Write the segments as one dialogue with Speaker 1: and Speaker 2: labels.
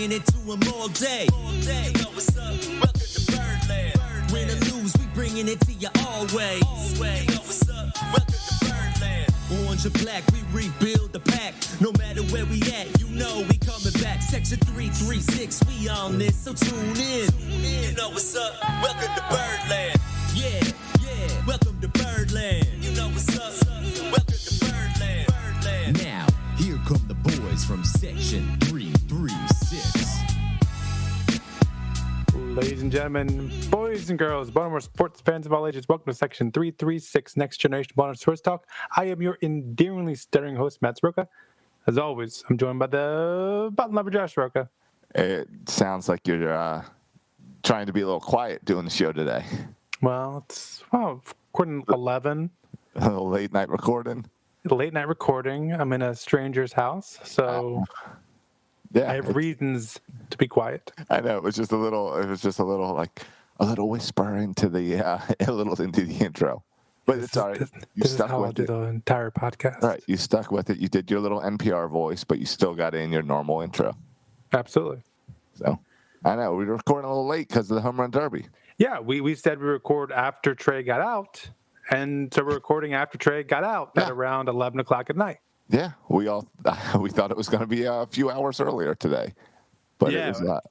Speaker 1: bringing it to them all day. You know what's up? Welcome to Birdland. Win or lose, we bringing it to you always. You know what's up? Welcome to Birdland. Orange or black, we rebuild the pack. No matter where we at, you know we coming back. Section 336, we on this, so tune in. You know what's up? Welcome to Birdland. Yeah, welcome to Birdland. You know what's up? Welcome to Birdland. Now, here come the boys from Section 336.
Speaker 2: Ladies and gentlemen, boys and girls, Baltimore sports fans of all ages, welcome to Section 336, Next Generation Baltimore Sports Talk. I am your endearingly stuttering host, Matt Sroka. As always, I'm joined by the bottom lover, Josh Sroka.
Speaker 3: It sounds like you're trying to be a little quiet doing the show today.
Speaker 2: Well, it's according to 11.
Speaker 3: A little late night recording.
Speaker 2: Late night recording. I'm in a stranger's house, so
Speaker 3: yeah,
Speaker 2: I have reasons to be quiet.
Speaker 3: I know it was just a little whisper into the a little into the intro, but it's all right. You
Speaker 2: this
Speaker 3: stuck
Speaker 2: is how
Speaker 3: with
Speaker 2: I'll do
Speaker 3: it.
Speaker 2: the entire podcast.
Speaker 3: All right, you stuck with it. You did your little NPR voice, but you still got in your normal intro.
Speaker 2: Absolutely.
Speaker 3: So I know we were recording a little late because of the home run derby.
Speaker 2: Yeah, we said we record after Trey got out. And so we're recording after Trey got out at around 11 o'clock at night.
Speaker 3: Yeah, we thought it was going to be a few hours earlier today, but it was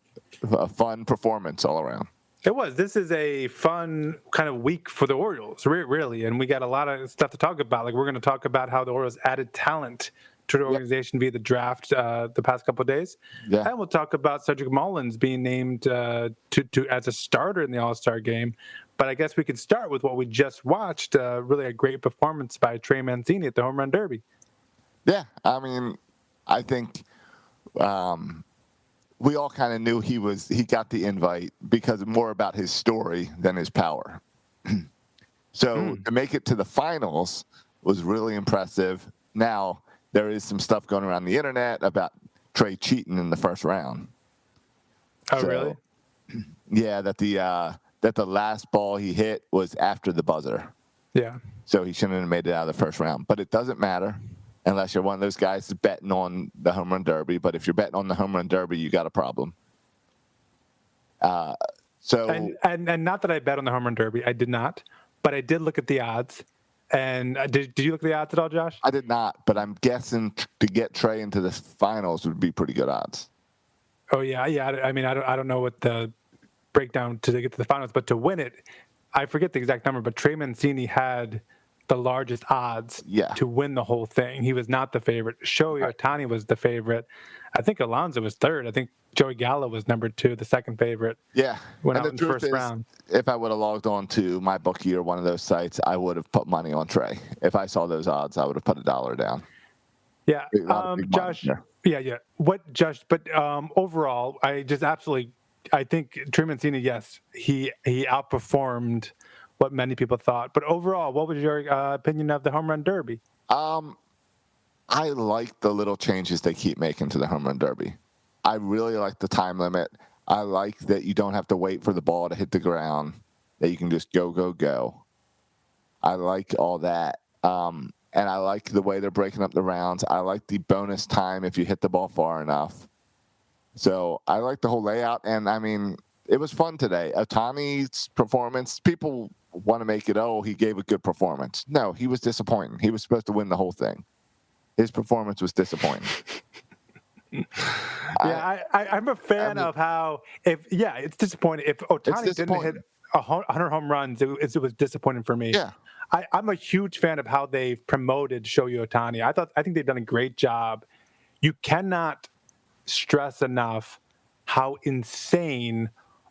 Speaker 3: a fun performance all around.
Speaker 2: It was. This is a fun kind of week for the Orioles, really, and we got a lot of stuff to talk about. Like we're going to talk about how the Orioles added talent to the organization via the draft the past couple of days, and we'll talk about Cedric Mullins being named to as a starter in the All-Star game. But I guess we could start with what we just watched, really a great performance by Trey Mancini at the Home Run Derby.
Speaker 3: Yeah, I mean, I think we all kind of knew he got the invite because more about his story than his power. So to make it to the finals was really impressive. Now, there is some stuff going around the internet about Trey cheating in the first round.
Speaker 2: Oh, really?
Speaker 3: Yeah, that the last ball he hit was after the buzzer.
Speaker 2: Yeah.
Speaker 3: So he shouldn't have made it out of the first round. But it doesn't matter unless you're one of those guys that's betting on the home run derby. But if you're betting on the home run derby, you got a problem. And
Speaker 2: not that I bet on the home run derby. I did not. But I did look at the odds. And did you look at the odds at all, Josh?
Speaker 3: I did not. But I'm guessing to get Trey into the finals would be pretty good odds.
Speaker 2: Oh, yeah. I mean, I don't know what the breakdown to get to the finals, but to win it, I forget the exact number, but Trey Mancini had the largest odds to win the whole thing. He was not the favorite. Shohei Ohtani was the favorite. I think Alonso was third. I think Joey Gallo was number 2, the second favorite.
Speaker 3: Yeah.
Speaker 2: Went out in the first round.
Speaker 3: If I would have logged on to my bookie or one of those sites, I would have put money on Trey. If I saw those odds, I would have put $1 down.
Speaker 2: Yeah. Josh. Yeah. What, Josh? But overall, I think Trey Mancini, yes, he outperformed what many people thought. But overall, what was your opinion of the home run derby?
Speaker 3: I like the little changes they keep making to the home run derby. I really like the time limit. I like that you don't have to wait for the ball to hit the ground, that you can just go. I like all that. And I like the way they're breaking up the rounds. I like the bonus time if you hit the ball far enough. So I like the whole layout, and I mean, it was fun today. Ohtani's performance, people want to make it, he gave a good performance. No, he was disappointing. He was supposed to win the whole thing. His performance was disappointing.
Speaker 2: I'm a fan of how, it's disappointing. If Ohtani didn't hit 100 home runs, it was disappointing for me.
Speaker 3: Yeah.
Speaker 2: I'm a huge fan of how they've promoted Shohei Ohtani. I think they've done a great job. You cannot stress enough how insane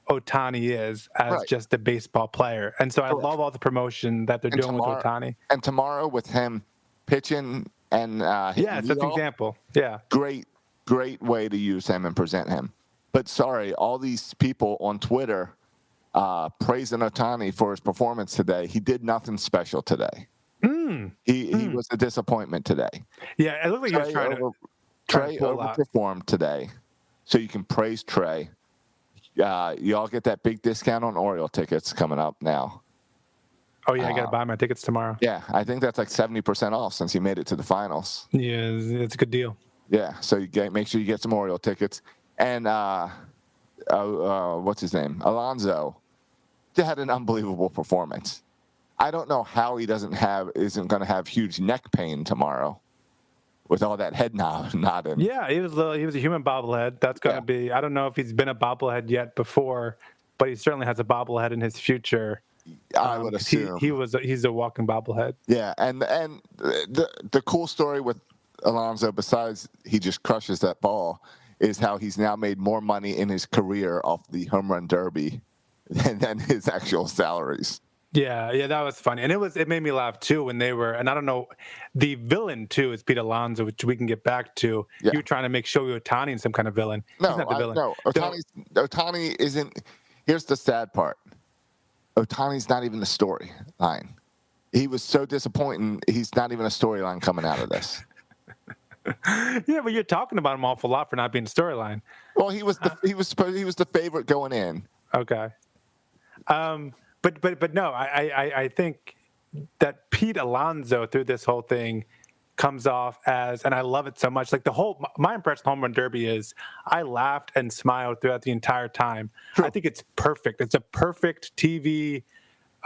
Speaker 2: Ohtani is as just a baseball player. And so I love all the promotion that they're doing with Ohtani.
Speaker 3: And tomorrow with him pitching and
Speaker 2: that's an example. Yeah.
Speaker 3: Great way to use him and present him. But sorry, all these people on Twitter praising Ohtani for his performance today. He did nothing special today. He was a disappointment today.
Speaker 2: Yeah, it looked like he was trying to
Speaker 3: Trey overperformed today, so you can praise Trey. You all get that big discount on Orioles tickets coming up now.
Speaker 2: Oh, yeah, I got to buy my tickets tomorrow.
Speaker 3: Yeah, I think that's like 70% off since he made it to the finals.
Speaker 2: Yeah, it's a good deal.
Speaker 3: Yeah, so make sure you get some Orioles tickets. and what's his name, Alonso, had an unbelievable performance. I don't know how he isn't going to have huge neck pain tomorrow with all that head nodding.
Speaker 2: Yeah, he was a human bobblehead. That's going to be. I don't know if he's been a bobblehead yet before, but he certainly has a bobblehead in his future.
Speaker 3: I would assume
Speaker 2: he's a walking bobblehead.
Speaker 3: Yeah, and the cool story with Alonso, besides he just crushes that ball, is how he's now made more money in his career off the home run derby than his actual salaries.
Speaker 2: Yeah, that was funny, and it made me laugh too when they were. And I don't know, the villain too is Pete Alonso, which we can get back to. Yeah. You were trying to make Shohei Ohtani some kind of villain.
Speaker 3: No,
Speaker 2: he's not the villain.
Speaker 3: No, Ohtani isn't. Here's the sad part. Ohtani's not even the storyline. He was so disappointing. He's not even a storyline coming out of this.
Speaker 2: Yeah, but you're talking about him an awful lot for not being a storyline.
Speaker 3: Well, he was the favorite going in.
Speaker 2: Okay. But no, I think that Pete Alonso through this whole thing comes off as, and I love it so much. Like my impression of Home Run Derby is I laughed and smiled throughout the entire time. True. I think it's perfect. It's a perfect TV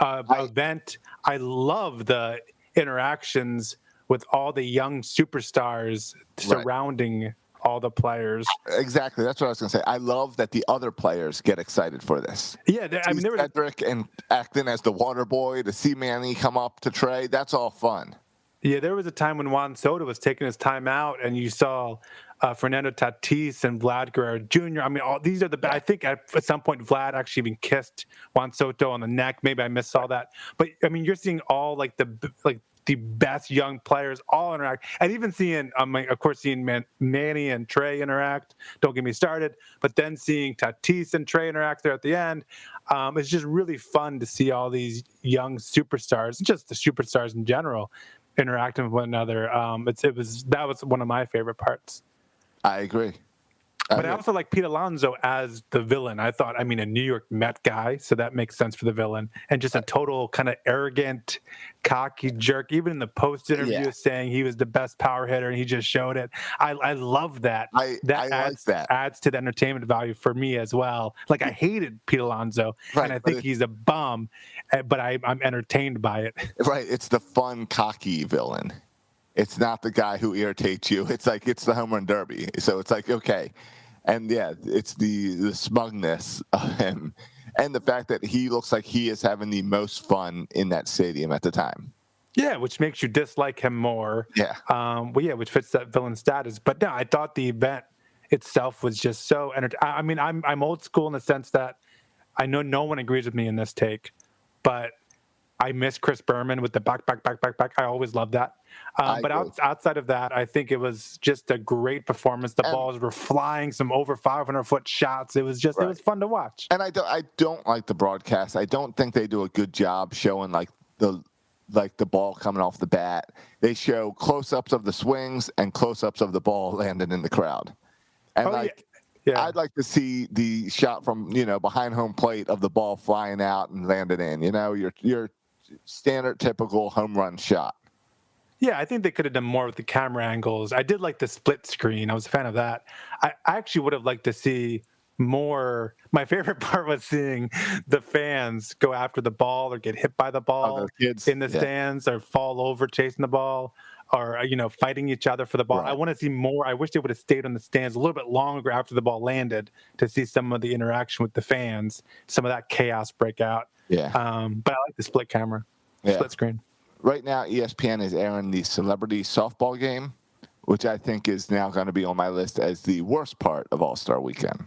Speaker 2: event. I love the interactions with all the young superstars surrounding all the players.
Speaker 3: Exactly. That's what I was going to say. I love that the other players get excited for this.
Speaker 2: Yeah. I mean, there was
Speaker 3: Cedric and acting as the water boy, to see Manny come up to Trey. That's all fun.
Speaker 2: Yeah. There was a time when Juan Soto was taking his time out and you saw Fernando Tatis and Vlad Guerrero Jr. I mean, these are I think at some point Vlad actually even kissed Juan Soto on the neck. Maybe I missed all that. But I mean, you're seeing all the best young players all interact, and even seeing, of course, seeing Manny and Trey interact. Don't get me started. But then seeing Tatis and Trey interact there at the end, it's just really fun to see all these young superstars, just the superstars in general, interacting with one another. That was one of my favorite parts.
Speaker 3: I agree.
Speaker 2: But I also like Pete Alonso as the villain. I thought, a New York Met guy, so that makes sense for the villain. And just a total kind of arrogant, cocky jerk. Even in the post interview, saying he was the best power hitter, and he just showed it. I love that. That adds to the entertainment value for me as well. Like, I hated Pete Alonso, and I think he's a bum, but I'm entertained by it.
Speaker 3: Right. It's the fun, cocky villain. It's not the guy who irritates you. It's like, it's the home run derby. So it's like, okay. And it's the smugness of him and the fact that he looks like he is having the most fun in that stadium at the time.
Speaker 2: Yeah, which makes you dislike him more.
Speaker 3: Yeah.
Speaker 2: Which fits that villain status. But no, I thought the event itself was just so entertaining. I'm old school in the sense that I know no one agrees with me in this take, but I miss Chris Berman with the back. I always loved that. But outside of that, I think it was just a great performance. The balls were flying, some over 500-foot shots. It was it was fun to watch.
Speaker 3: And I don't like the broadcast. I don't think they do a good job showing the ball coming off the bat. They show close-ups of the swings and close-ups of the ball landing in the crowd. And I'd like to see the shot from behind home plate of the ball flying out and landing in. Your standard, typical home run shot.
Speaker 2: Yeah, I think they could have done more with the camera angles. I did like the split screen. I was a fan of that. I actually would have liked to see more. My favorite part was seeing the fans go after the ball or get hit by the ball in the stands or fall over chasing the ball or, fighting each other for the ball. Right. I want to see more. I wish they would have stayed on the stands a little bit longer after the ball landed to see some of the interaction with the fans, some of that chaos break out.
Speaker 3: Yeah.
Speaker 2: But I like the split camera, split screen.
Speaker 3: Right now, ESPN is airing the celebrity softball game, which I think is now going to be on my list as the worst part of All-Star Weekend.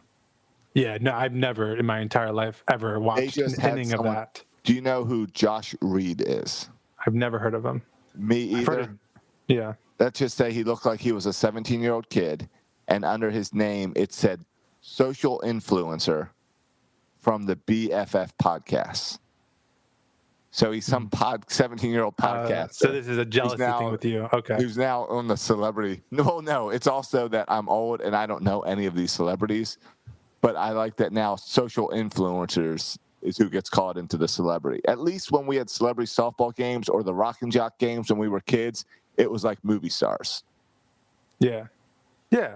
Speaker 2: Yeah, no, I've never in my entire life ever watched an inning of that.
Speaker 3: Do you know who Josh Reed is?
Speaker 2: I've never heard of him.
Speaker 3: Me either.
Speaker 2: Yeah.
Speaker 3: Let's just say he looked like he was a 17-year-old kid, and under his name it said social influencer from the BFF podcast. So he's some 17-year-old podcaster.
Speaker 2: So this is a jealousy thing with you. Okay.
Speaker 3: Who's now on the celebrity. No. It's also that I'm old and I don't know any of these celebrities. But I like that now social influencers is who gets called into the celebrity. At least when we had celebrity softball games or the Rock and Jock games when we were kids, it was like movie stars.
Speaker 2: Yeah. Yeah.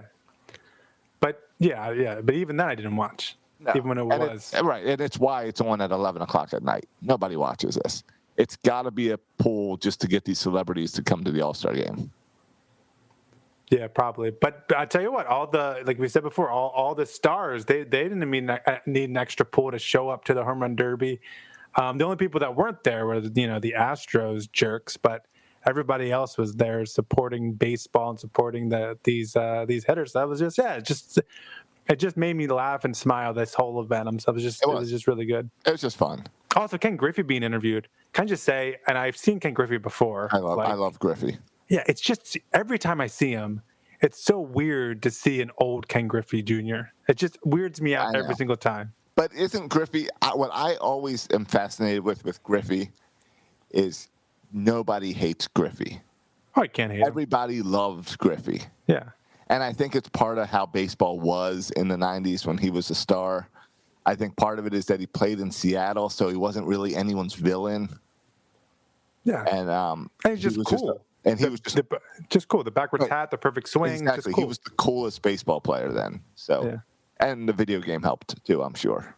Speaker 2: But but even then I didn't watch,
Speaker 3: No.
Speaker 2: even when it was.
Speaker 3: Right, and it's why it's on at 11 o'clock at night. Nobody watches this. It's got to be a pull just to get these celebrities to come to the All-Star game.
Speaker 2: Yeah, probably. But I tell you what, like we said before, all the stars, they didn't need an extra pull to show up to the home run derby. The only people that weren't there were the Astros jerks, but everybody else was there supporting baseball and supporting these hitters. That was it just made me laugh and smile this whole event. It was just really good.
Speaker 3: It was just fun.
Speaker 2: Also, Ken Griffey being interviewed. Can I just say, and I've seen Ken Griffey before.
Speaker 3: I love Griffey.
Speaker 2: Yeah, it's just every time I see him, it's so weird to see an old Ken Griffey Jr. It just weirds me out every single time.
Speaker 3: But isn't Griffey, what I always am fascinated with Griffey is nobody hates Griffey.
Speaker 2: Oh, I can't hate him.
Speaker 3: Everybody loved Griffey.
Speaker 2: Yeah.
Speaker 3: And I think it's part of how baseball was in the 90s when he was a star. I think part of it is that he played in Seattle, so he wasn't really anyone's villain.
Speaker 2: Yeah.
Speaker 3: And
Speaker 2: he's just cool.
Speaker 3: He was
Speaker 2: just cool. The backwards hat, the perfect swing.
Speaker 3: Exactly.
Speaker 2: Just cool.
Speaker 3: He was the coolest baseball player then. So,
Speaker 2: yeah.
Speaker 3: And the video game helped too, I'm sure.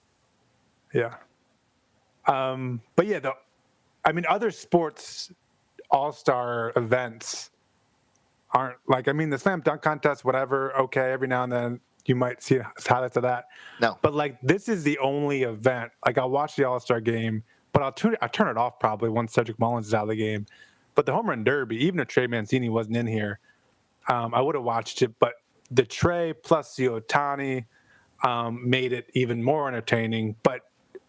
Speaker 2: Yeah. But yeah, other sports all-star events aren't the slam dunk contest, whatever. Okay, every now and then you might see highlights of that.
Speaker 3: No,
Speaker 2: but this is the only event. I'll watch the All-Star game, but I'll turn it off probably once Cedric Mullins is out of the game. But the home run derby, even if Trey Mancini wasn't in here, I would have watched it. But the Trey plus the Ohtani made it even more entertaining. But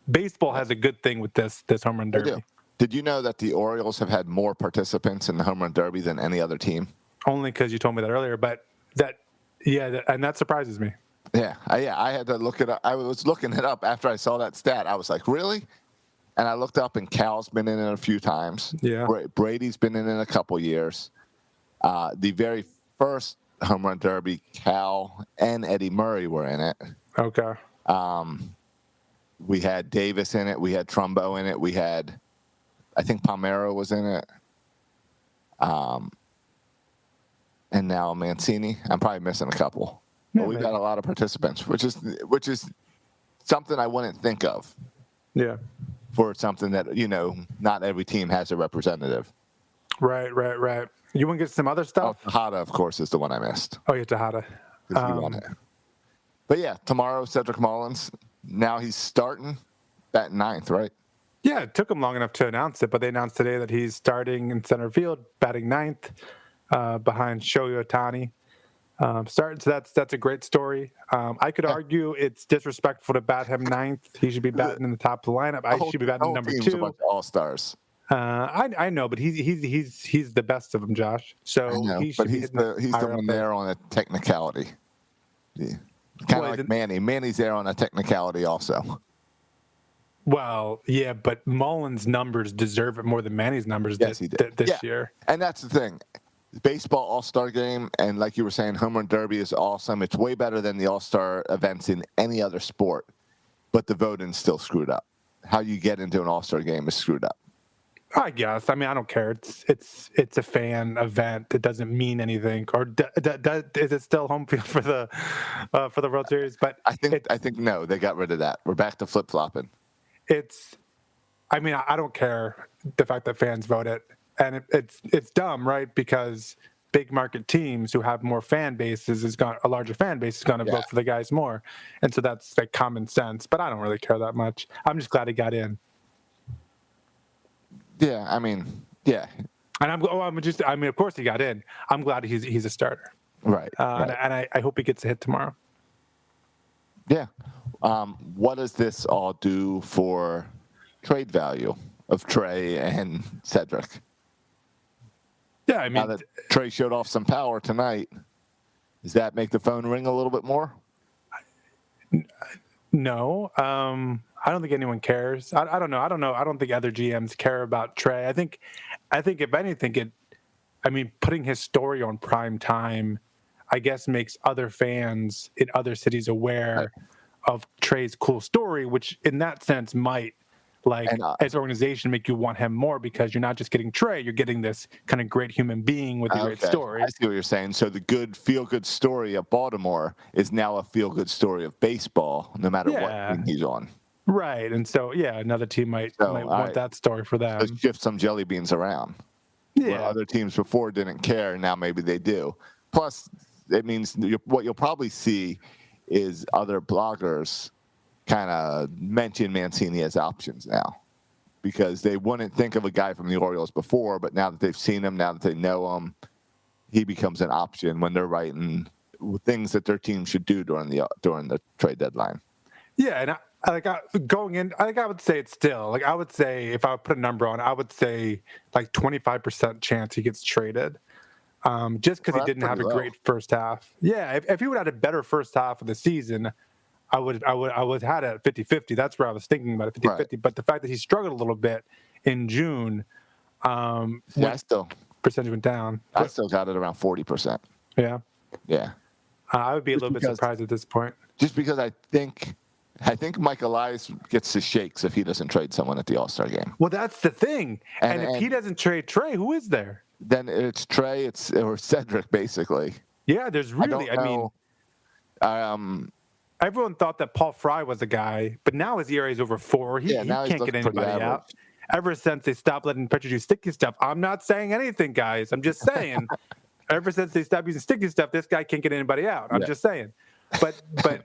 Speaker 2: baseball has a good thing with this home run derby.
Speaker 3: Did you know that the Orioles have had more participants in the home run derby than any other team?
Speaker 2: Only because you told me that earlier, but and that surprises me.
Speaker 3: Yeah, I had to look it up. I was looking it up after I saw that stat. I was like, really? And I looked up, and Cal's been in it a few times.
Speaker 2: Yeah,
Speaker 3: Brady's been in it a couple years. The very first home run derby, Cal and Eddie Murray were in it.
Speaker 2: Okay.
Speaker 3: We had Davis in it. We had Trumbo in it. We had, I think Palmeiro was in it. And now Mancini. I'm probably missing a couple.
Speaker 2: Yeah,
Speaker 3: but we've got a lot of participants, which is something I wouldn't think of.
Speaker 2: Yeah.
Speaker 3: For something that, not every team has a representative.
Speaker 2: Right. You want to get some other stuff?
Speaker 3: Oh, Tejada, of course, is the one I missed.
Speaker 2: Oh, yeah, Tejada.
Speaker 3: But yeah, tomorrow, Cedric Mullins. Now he's starting at 9th, right?
Speaker 2: Yeah, it took him long enough to announce it, but they announced today that he's starting in center field, batting 9th. Behind Shohei Ohtani. So that's a great story. I could argue it's disrespectful to bat him 9th. He should be batting in the top of the lineup. I should be batting number 2.
Speaker 3: A bunch of all-stars.
Speaker 2: I know, but he's the best of them, Josh. So
Speaker 3: I know,
Speaker 2: he's
Speaker 3: the one there on a technicality. Yeah. Kind of like Manny. Manny's there on a technicality also.
Speaker 2: Well, yeah, but Mullins' numbers deserve it more than Manny's numbers this year.
Speaker 3: And that's the thing. Baseball All-Star game, and like you were saying, home run derby is awesome. It's way better than the All-Star events in any other sport, but the voting's still screwed up. How you get into an All-Star game is screwed up.
Speaker 2: I guess. I don't care. It's a fan event. It doesn't mean anything. Or is it still home field for the World Series? But
Speaker 3: I think no, they got rid of that. We're back to flip-flopping.
Speaker 2: I don't care the fact that fans vote it. And it's dumb, right? Because big market teams who have more fan bases a larger fan base is going to vote for the guys more, and so that's common sense. But I don't really care that much. I'm just glad he got in.
Speaker 3: Yeah, yeah.
Speaker 2: And of course he got in. I'm glad he's a starter.
Speaker 3: Right.
Speaker 2: And I hope he gets a hit tomorrow.
Speaker 3: Yeah. What does this all do for trade value of Trey and Cedric?
Speaker 2: Yeah,
Speaker 3: now that Trey showed off some power tonight, does that make the phone ring a little bit more?
Speaker 2: No, I don't think anyone cares. I don't know. I don't think other GMs care about Trey. I think if anything, putting his story on prime time, I guess, makes other fans in other cities aware of Trey's cool story, which in that sense might like
Speaker 3: And,
Speaker 2: as an organization make you want him more because you're not just getting Trey, you're getting this kind of great human being with a great story.
Speaker 3: I see what you're saying. So the feel-good story of Baltimore is now a feel-good story of baseball, no matter what team he's on.
Speaker 2: Right. And so, another team might want that story for them.
Speaker 3: So shift some jelly beans around.
Speaker 2: Yeah.
Speaker 3: Where other teams before didn't care, and now maybe they do. Plus, it means what you'll probably see is other bloggers kind of mention Mancini as options now, because they wouldn't think of a guy from the Orioles before, but now that they've seen him, now that they know him, he becomes an option when they're writing things that their team should do during the trade deadline.
Speaker 2: Yeah, and I would say it's still I would say if I would put a number on, I would say 25% chance he gets traded, just because he didn't have a great first half. Yeah, if he would have had a better first half of the season, I would had it at 50-50. That's where I was thinking about it, 50-50. Right. But the fact that he struggled a little bit in June, percentage went down.
Speaker 3: I still got it around 40%.
Speaker 2: Yeah.
Speaker 3: Yeah.
Speaker 2: I would be a little bit surprised at this point.
Speaker 3: Just because I think Mike Elias gets the shakes if he doesn't trade someone at the All-Star game.
Speaker 2: Well, that's the thing. And if he doesn't trade Trey, who is there?
Speaker 3: Then it's Trey, or Cedric, basically.
Speaker 2: Yeah, there's really, everyone thought that Paul Fry was a guy, but now his ERA is over 4. He can't get anybody out. Ever since they stopped letting pitchers do sticky stuff. I'm not saying anything, guys. I'm just saying. Ever since they stopped using sticky stuff, this guy can't get anybody out. I'm just saying. But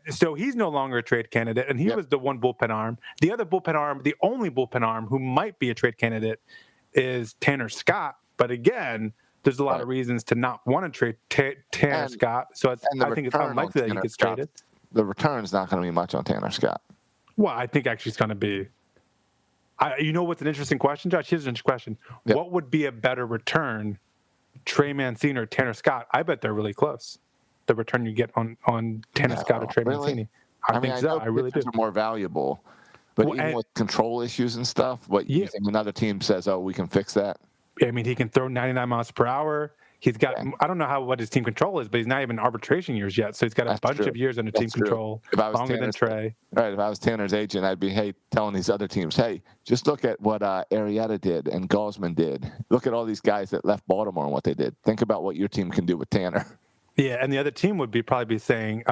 Speaker 2: so he's no longer a trade candidate, and he was the one bullpen arm. The other bullpen arm, the only bullpen arm who might be a trade candidate, is Tanner Scott. But again, there's a lot of reasons to not want to trade Tanner Scott. So I think it's unlikely that he gets traded.
Speaker 3: The return's not going to be much on Tanner Scott.
Speaker 2: Well, I think actually it's going to be. You know what's an interesting question, Josh? Here's an interesting question. Yep. What would be a better return, Trey Mancini or Tanner Scott? I bet they're really close. The return you get on Tanner Scott or Trey Mancini. I think so. I really do.
Speaker 3: Are more valuable. But even with control issues and stuff, you think another team says, "Oh, we can fix that"?
Speaker 2: I mean, he can throw 99 miles per hour. He's got, I don't know what his team control is, but he's not even arbitration years yet. So he's got a bunch of years under team control, longer than Trey.
Speaker 3: Right. If I was Tanner's agent, I'd be, telling these other teams, hey, just look at what Arrieta did and Gaussman did. Look at all these guys that left Baltimore and what they did. Think about what your team can do with Tanner.
Speaker 2: Yeah, and the other team would probably be saying,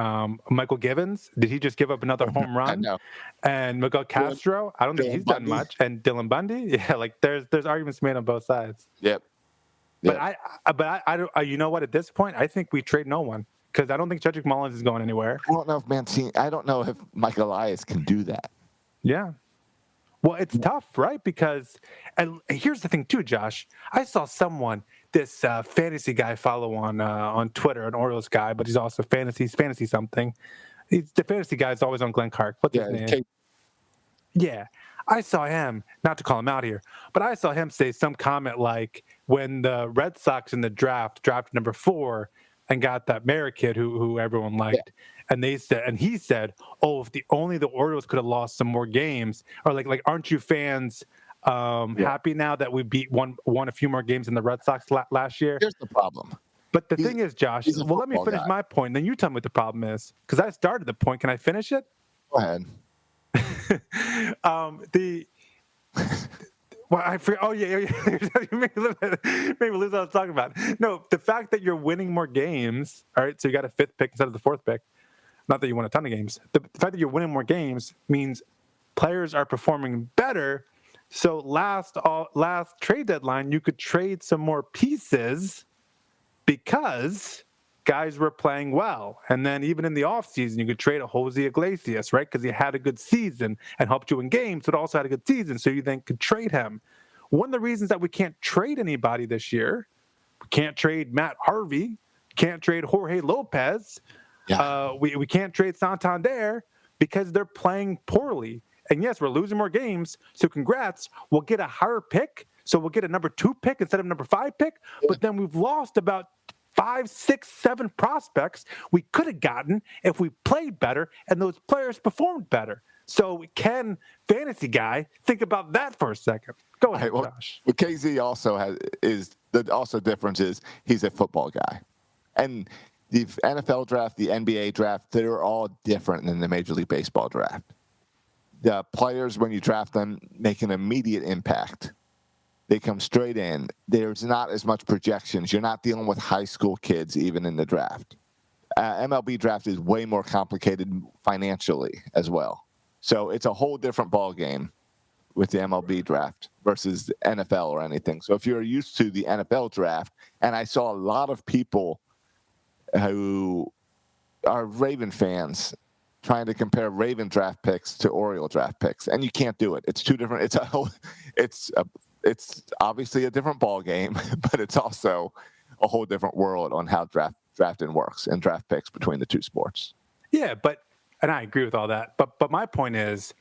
Speaker 2: Michael Givens, did he just give up another home run?
Speaker 3: I know.
Speaker 2: And Miguel Castro, I don't think he's done much. And Dylan Bundy, there's arguments made on both sides.
Speaker 3: Yep.
Speaker 2: But I don't. You know what? At this point, I think we trade no one because I don't think Cedric Mullins is going anywhere.
Speaker 3: I don't know if Mike Elias can do that.
Speaker 2: Yeah. Well, it's tough, right? Because, and here's the thing too, Josh. I saw this fantasy guy follow on Twitter, an Orioles guy, but he's also fantasy something. The fantasy guy is always on Glenn Clark. What's his name? Yeah. I saw him, not to call him out here, but I saw him say some comment like when the Red Sox in the drafted number 4 and got that Merrick kid who everyone liked. Yeah. And he said, oh, if the Orioles could have lost some more games, or like aren't you fans happy now that we won a few more games than the Red Sox last year?
Speaker 3: Here's the problem.
Speaker 2: But the thing is, Josh, let me finish my point, then you tell me what the problem is. Because I started the point. Can I finish it?
Speaker 3: Go ahead.
Speaker 2: I forget. Oh yeah. You made me lose what I was talking about. No, the fact that you're winning more games. All right, so you got a 5th pick instead of the 4th pick. Not that you won a ton of games. The fact that you're winning more games means players are performing better. So last trade deadline, you could trade some more pieces because guys were playing well. And then even in the offseason, you could trade a Jose Iglesias, right? Because he had a good season and helped you in games, but also had a good season. So you then could trade him. One of the reasons that we can't trade anybody this year, we can't trade Matt Harvey, can't trade Jorge Lopez, we can't trade Santander because they're playing poorly. And yes, we're losing more games. So congrats. We'll get a higher pick. So we'll get a number 2 pick instead of number 5 pick. But then we've lost about 5, 6, 7 prospects we could have gotten if we played better and those players performed better. So can fantasy guy think about that for a second? Go ahead, Josh.
Speaker 3: What KZ also difference is he's a football guy. And the NFL draft, the NBA draft, they're all different than the Major League Baseball draft. the players, when you draft them, make an immediate impact. They come straight in. There's not as much projections. You're not dealing with high school kids even in the draft. MLB draft is way more complicated financially as well. So it's a whole different ball game with the MLB draft versus NFL or anything. So if you're used to the NFL draft, and I saw a lot of people who are Raven fans trying to compare Raven draft picks to Oriole draft picks, and you can't do it. It's two different. It's obviously a different ball game, but it's also a whole different world on how drafting works and draft picks between the two sports.
Speaker 2: Yeah, and I agree with all that. But my point is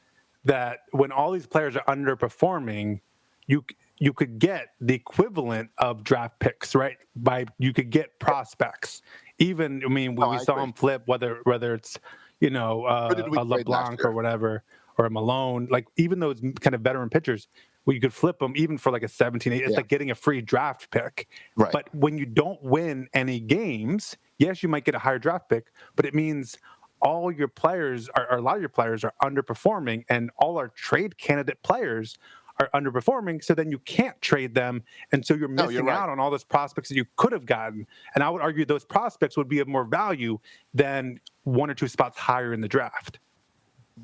Speaker 2: that when all these players are underperforming, you could get the equivalent of draft picks, right? You could get prospects. Even we saw him flip whether it's a LeBlanc or whatever, or a Malone, like even those kind of veteran pitchers, where you could flip them even for like a 17, 18, it's like getting a free draft pick.
Speaker 3: Right.
Speaker 2: But when you don't win any games, yes, you might get a higher draft pick, but it means all your players or a lot of your players are underperforming, and all our trade candidate players are underperforming. So then you can't trade them, and so you're missing out on all those prospects that you could have gotten. And I would argue those prospects would be of more value than one or two spots higher in the draft.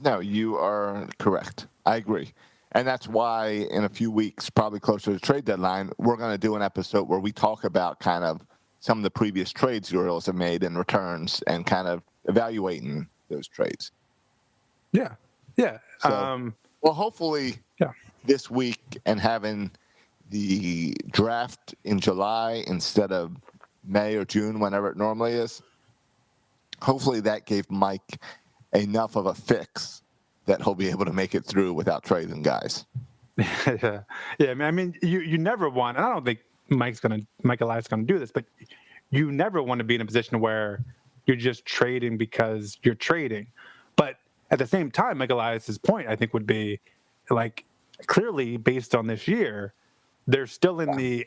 Speaker 3: No, you are correct. I agree. And that's why in a few weeks, probably closer to the trade deadline, we're going to do an episode where we talk about kind of some of the previous trades the Orioles have made and returns, and kind of evaluating those trades.
Speaker 2: Yeah. Yeah.
Speaker 3: So, hopefully this week, and having the draft in July instead of May or June, whenever it normally is, hopefully that gave Mike enough of a fix that he'll be able to make it through without trading guys.
Speaker 2: Yeah. I mean, you never want, and I don't think Mike Elias is going to do this, but you never want to be in a position where you're just trading because you're trading. But at the same time, Mike Elias's point, I think, would be like, clearly based on this year, they're still in the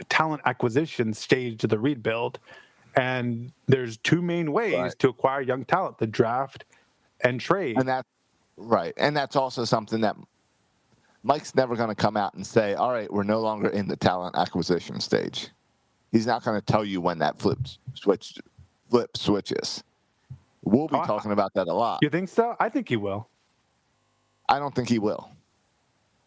Speaker 2: talent acquisition stage of the rebuild. And there's two main ways to acquire young talent: the draft and trade.
Speaker 3: And that's also something that Mike's never going to come out and say, all right, we're no longer in the talent acquisition stage. He's not going to tell you when that flip switches. We'll be talking about that a lot.
Speaker 2: You think so? I think he will.
Speaker 3: I don't think he will.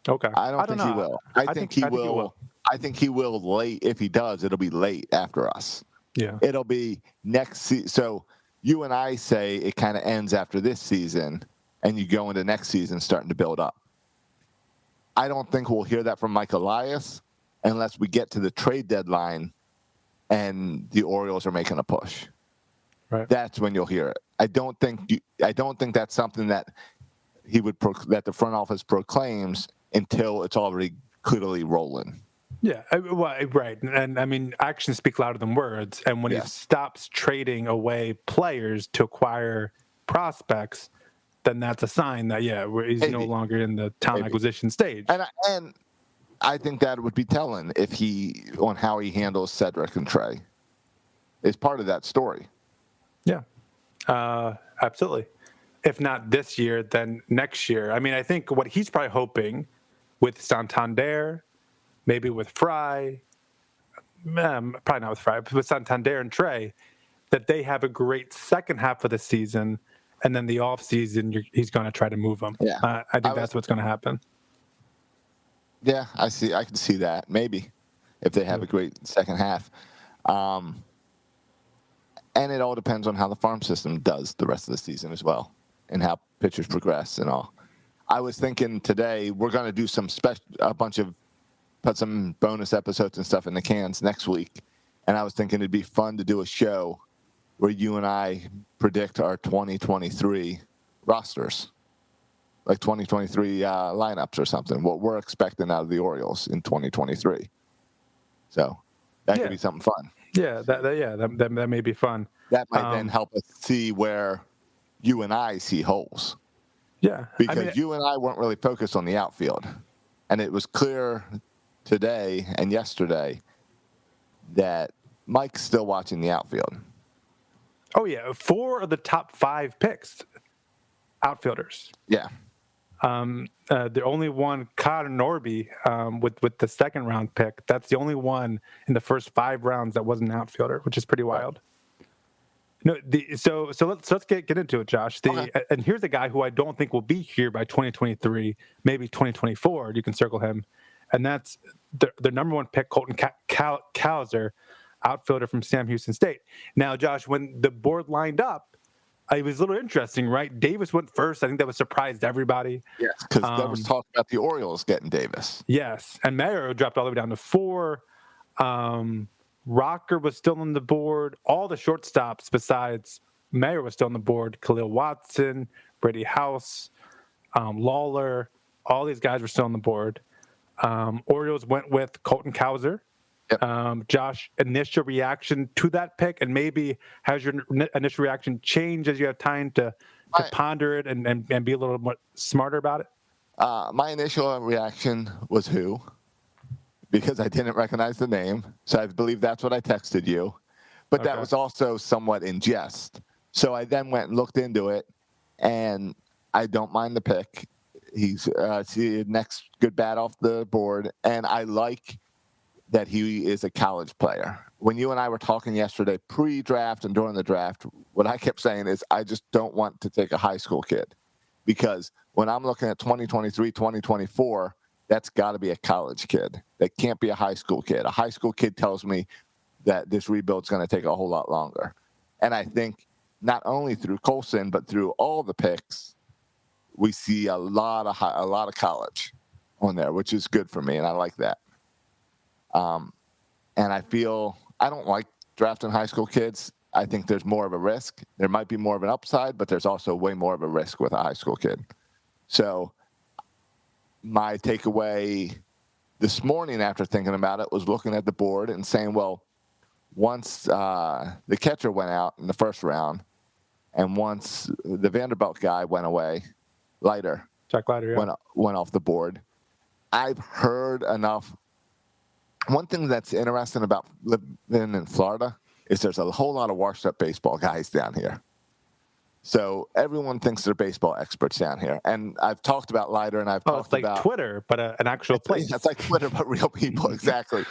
Speaker 2: Okay.
Speaker 3: I don't think he will. I think he will. I think he will late. If he does, it'll be late after us.
Speaker 2: Yeah.
Speaker 3: It'll be next season. So you and I say it kind of ends after this season, and you go into next season starting to build up. I don't think we'll hear that from Mike Elias unless we get to the trade deadline and the Orioles are making a push.
Speaker 2: Right.
Speaker 3: That's when you'll hear it. I don't think that's something that that the front office proclaims until it's already clearly rolling.
Speaker 2: Yeah, right. And I mean, actions speak louder than words. And when he stops trading away players to acquire prospects, then that's a sign that, he's no longer in the talent acquisition stage.
Speaker 3: And I think that would be telling on how he handles Cedric and Trey. Is part of that story.
Speaker 2: Yeah, absolutely. If not this year, then next year. I mean, I think what he's probably hoping with Santander, maybe with Fry, probably not with Fry, but with Santander and Trey, that they have a great second half of the season, and then the off season, he's going to try to move them.
Speaker 3: Yeah,
Speaker 2: I think that's what's going to happen.
Speaker 3: Yeah, I can see that maybe if they have a great second half. And it all depends on how the farm system does the rest of the season as well, and how pitchers progress and all. I was thinking today we're going to do put some bonus episodes and stuff in the cans next week, and I was thinking it'd be fun to do a show where you and I predict our 2023 rosters, like 2023 lineups or something, what we're expecting out of the Orioles in 2023. So that could be something fun.
Speaker 2: Yeah, that may be fun.
Speaker 3: That might then help us see where you and I see holes.
Speaker 2: Yeah.
Speaker 3: Because you and I weren't really focused on the outfield. And it was clear today and yesterday that Mike's still watching the outfield.
Speaker 2: Oh, yeah. 4 of the top 5 picks, outfielders.
Speaker 3: Yeah.
Speaker 2: The only one, Connor Norby, with the second round pick. That's the only one in the first 5 rounds that wasn't an outfielder, which is pretty wild. No, so let's get into it, Josh. And here's a guy who I don't think will be here by 2023, maybe 2024. You can circle him, and that's the number 1 pick, Colton Cowser, outfielder from Sam Houston State. Now, Josh, when the board lined up, it was a little interesting, right? Davis went first. I think that was surprised everybody.
Speaker 3: Yes, because there was talk about the Orioles getting Davis.
Speaker 2: Yes, and Mayo dropped all the way down to 4. Rocker was still on the board. All the shortstops besides Mayer was still on the board. Khalil Watson, Brady House, Lawler, all these guys were still on the board. Orioles went with Colton Cowser. Yep. Josh, initial reaction to that pick, and maybe has your initial reaction changed as you have time to ponder it and be a little more smarter about it?
Speaker 3: My initial reaction was who? Because I didn't recognize the name. So I believe that's what I texted you. But that was also somewhat in jest. So I then went and looked into it, and I don't mind the pick. He's the next good bat off the board, and I like that he is a college player. When you and I were talking yesterday pre-draft and during the draft, what I kept saying is I just don't want to take a high school kid, because when I'm looking at 2023, 2024, that's got to be a college kid. That can't be a high school kid. A high school kid tells me that this rebuild's going to take a whole lot longer. And I think not only through Colson, but through all the picks, we see a lot of college on there, which is good for me, and I like that. And I feel I don't like drafting high school kids. I think there's more of a risk. There might be more of an upside, but there's also way more of a risk with a high school kid. So my takeaway this morning after thinking about it was looking at the board and saying, well, once the catcher went out in the first round and once the Vanderbilt guy went away,
Speaker 2: Jack Leiter,
Speaker 3: went off the board, I've heard enough. One thing that's interesting about living in Florida is there's a whole lot of washed-up baseball guys down here. So everyone thinks they're baseball experts down here. And I've talked about Leiter, and I've talked about...
Speaker 2: it's like Twitter, but an actual place.
Speaker 3: It's like Twitter, but real people, exactly.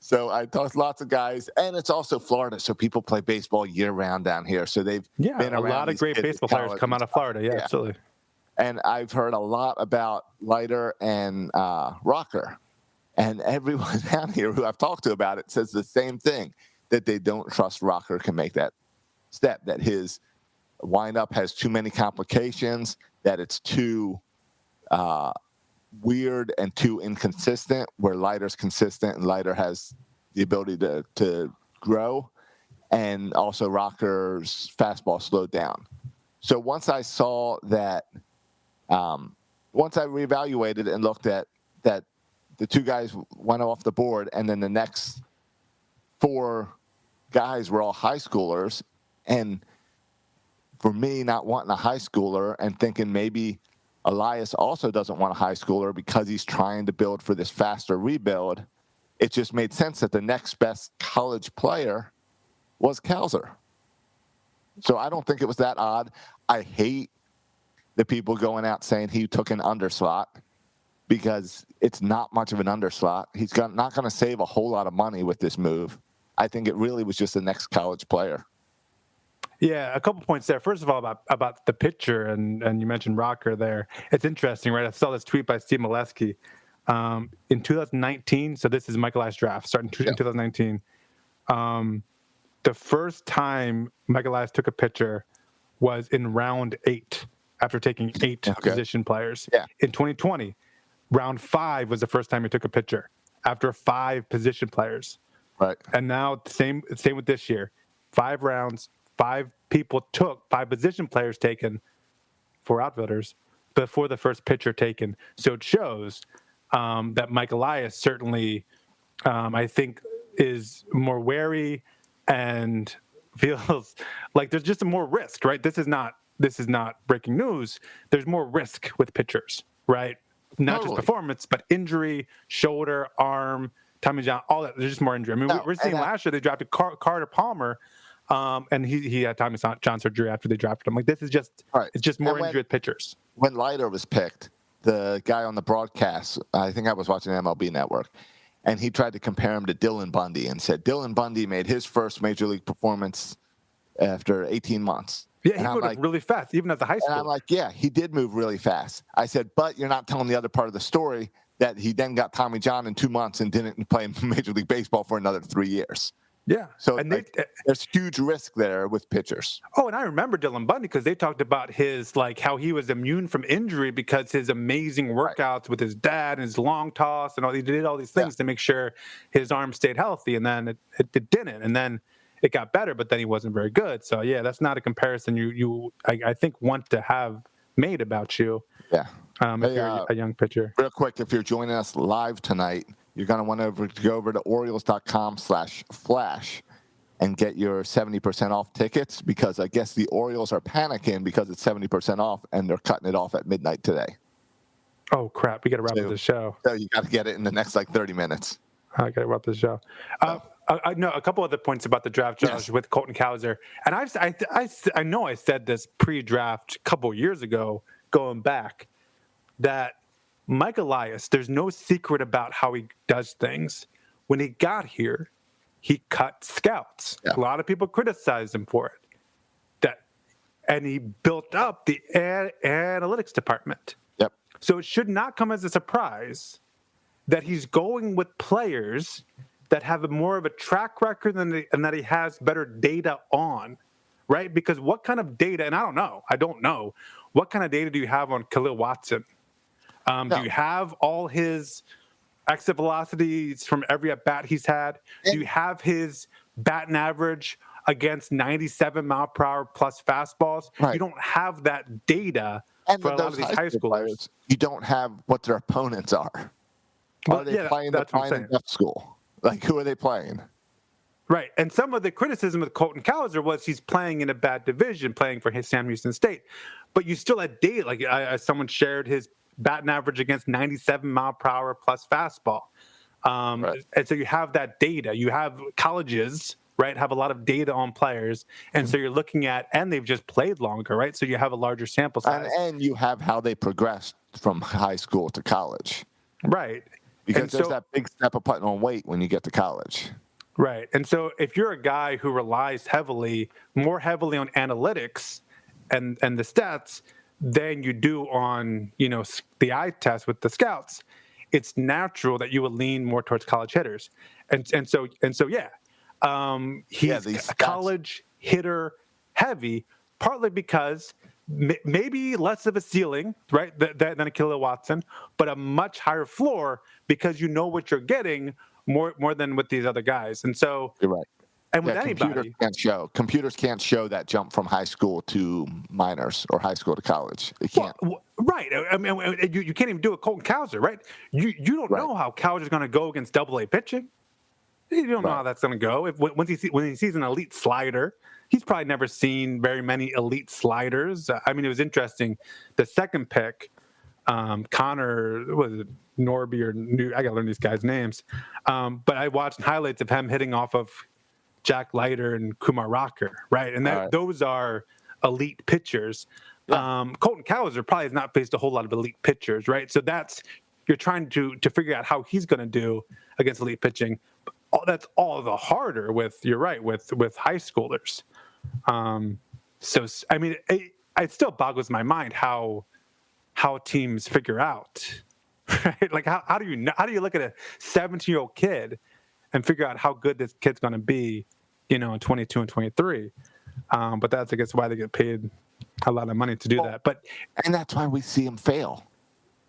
Speaker 3: So I talked to lots of guys, and it's also Florida, so people play baseball year-round down here. So they've been around.
Speaker 2: A lot of great baseball players come out of Florida. Yeah, absolutely.
Speaker 3: And I've heard a lot about Leiter and Rocker. And everyone down here who I've talked to about it says the same thing, that they don't trust Rocker can make that step, that his windup has too many complications, that it's too weird and too inconsistent, where Leiter's consistent and Leiter has the ability to grow, and also Rocker's fastball slowed down. So once I saw that, once I reevaluated and looked at that, the two guys went off the board, and then the next 4 guys were all high schoolers. And for me, not wanting a high schooler and thinking maybe Elias also doesn't want a high schooler because he's trying to build for this faster rebuild, it just made sense that the next best college player was Cowser. So I don't think it was that odd. I hate the people going out saying he took an underslot, because it's not much of an underslot. He's not going to save a whole lot of money with this move. I think it really was just the next college player.
Speaker 2: Yeah, a couple points there. First of all, about the pitcher, and you mentioned Rocker there. It's interesting, right? I saw this tweet by Steve Molesky. In 2019, so this is Michael Elias draft, starting in 2019. The first time Michael Elias took a pitcher was in round 8, after taking 8 position players.
Speaker 3: Yeah.
Speaker 2: In 2020, round 5 was the first time he took a pitcher after 5 position players.
Speaker 3: Right.
Speaker 2: And now same with this year. 5 rounds, 5 people took 5 position players taken, 4 outfielders before the first pitcher taken. So it shows that Mike Elias certainly, I think, is more wary and feels like there's just more risk, right? This is not breaking news. There's more risk with pitchers, right? Not just performance, but injury, shoulder, arm, Tommy John, all that. There's just more injury. I mean, we're seeing last year they drafted Carter Palmer, and he had Tommy John surgery after they drafted him. Like, this is just it's just more injury with pitchers.
Speaker 3: When Leiter was picked, the guy on the broadcast, I think I was watching MLB Network, and he tried to compare him to Dylan Bundy and said Dylan Bundy made his first major league performance after 18 months.
Speaker 2: Yeah,
Speaker 3: and
Speaker 2: he moved really fast, even as a high schooler.
Speaker 3: And I'm like, yeah, he did move really fast. I said, but you're not telling the other part of the story that he then got Tommy John in 2 months and didn't play Major League Baseball for another 3 years.
Speaker 2: Yeah.
Speaker 3: So there's huge risk there with pitchers.
Speaker 2: Oh, and I remember Dylan Bundy because they talked about his, like, how he was immune from injury because his amazing workouts with his dad and his long toss and all. He did all these things to make sure his arm stayed healthy, and then it didn't. And then it got better, but then he wasn't very good. So, yeah, that's not a comparison I think want to have made about you.
Speaker 3: Yeah.
Speaker 2: If you're a young pitcher.
Speaker 3: Real quick, if you're joining us live tonight, you're going to want to go over to Orioles.com/flash and get your 70% off tickets, because I guess the Orioles are panicking because it's 70% off and they're cutting it off at midnight today.
Speaker 2: Oh, crap. We got to wrap up the show.
Speaker 3: So you got to get it in the next 30 minutes.
Speaker 2: I got to wrap the show. I know a couple other points about the draft, Josh, with Colton Cowser. And I know I said this pre-draft a couple years ago, going back, that Mike Elias, there's no secret about how he does things. When he got here, he cut scouts. Yeah. A lot of people criticized him for it. And he built up the analytics department.
Speaker 3: Yep.
Speaker 2: So it should not come as a surprise that he's going with players that have more of a track record and that he has better data on, right? Because what kind of data, and I don't know, what kind of data do you have on Khalil Watson? Do you have all his exit velocities from every at-bat he's had? Do you have his batting average against 97 mile per hour plus fastballs? Right. You don't have that data for a lot of these high schoolers. Players,
Speaker 3: you don't have what their opponents are. Are they playing the fine and deaf school? Like, who are they playing?
Speaker 2: Right. And some of the criticism of Colton Cowser was he's playing in a bad division, playing for Sam Houston State. But you still had data. Like someone shared his batting average against 97 mile per hour plus fastball. Right. And so you have that data. You have colleges, right, have a lot of data on players. And so you're looking at, and they've just played longer, right? So you have a larger sample size.
Speaker 3: And you have how they progressed from high school to college.
Speaker 2: Right.
Speaker 3: Because there's that big step of putting on weight when you get to college.
Speaker 2: Right. And so if you're a guy who relies more heavily on analytics and the stats than you do on, the eye test with the scouts, it's natural that you would lean more towards college hitters. And so he's a college hitter heavy, partly because maybe less of a ceiling, right, than a Khalil Watson, but a much higher floor because you know what you're getting more than with these other guys. And so
Speaker 3: you're right.
Speaker 2: And with anybody,
Speaker 3: computers can't show that jump from high school to minors or high school to college. It can't.
Speaker 2: Well, right. I mean, you can't even do a Colton Cowser, right? You don't know how Cowser's going to go against Double-A pitching. You don't know how that's going to go. When he sees an elite slider, he's probably never seen very many elite sliders. I mean, it was interesting. The second pick, Connor, was it Norby or New? I got to learn these guys' names. But I watched highlights of him hitting off of Jack Leiter and Kumar Rocker, right? And those are elite pitchers. Yeah. Colton Cowser probably has not faced a whole lot of elite pitchers, right? So you're trying to figure out how he's going to do against elite pitching. That's all the harder with high schoolers. So I mean, it still boggles my mind how teams figure out, right? Like how do you look at a 17-year-old kid and figure out how good this kid's going to be, in 22 and 23. But that's, I guess, why they get paid a lot of money to do that.
Speaker 3: And that's why we see them fail.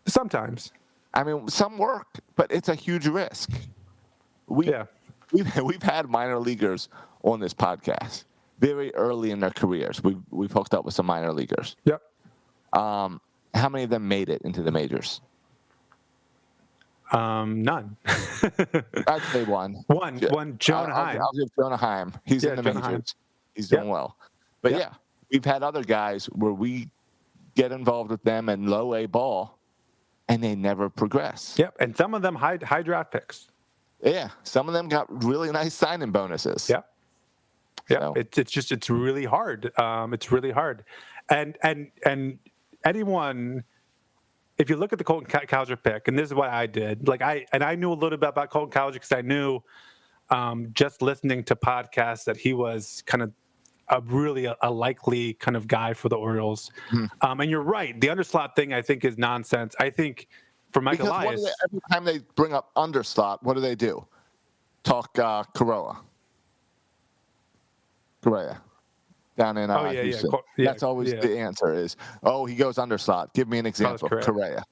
Speaker 2: Sometimes.
Speaker 3: I mean, some work, but it's a huge risk. We've had minor leaguers on this podcast very early in their careers. We've hooked up with some minor leaguers.
Speaker 2: Yep.
Speaker 3: How many of them made it into the majors?
Speaker 2: None.
Speaker 3: I'd say one.
Speaker 2: One. Jonah Heim.
Speaker 3: I'll give Jonah Heim. He's in the majors. Heim. He's doing well. But we've had other guys where we get involved with them in low A ball, and they never progress.
Speaker 2: Yep. And some of them high draft picks.
Speaker 3: Yeah. Some of them got really nice signing bonuses.
Speaker 2: Yeah. Yeah. So. It's really hard. It's really hard. And anyone if you look at the Colton Cowser pick, and this is what I did, I knew a little bit about Colton Cowser because I knew just listening to podcasts that he was kind of a likely kind of guy for the Orioles. And you're right, the underslot thing I think is nonsense. I think for Mike
Speaker 3: Because
Speaker 2: Elias,
Speaker 3: every time they bring up underslot, what do? Talk Correa down in Houston. That's always the answer is, he goes underslot. Give me an example. Correa.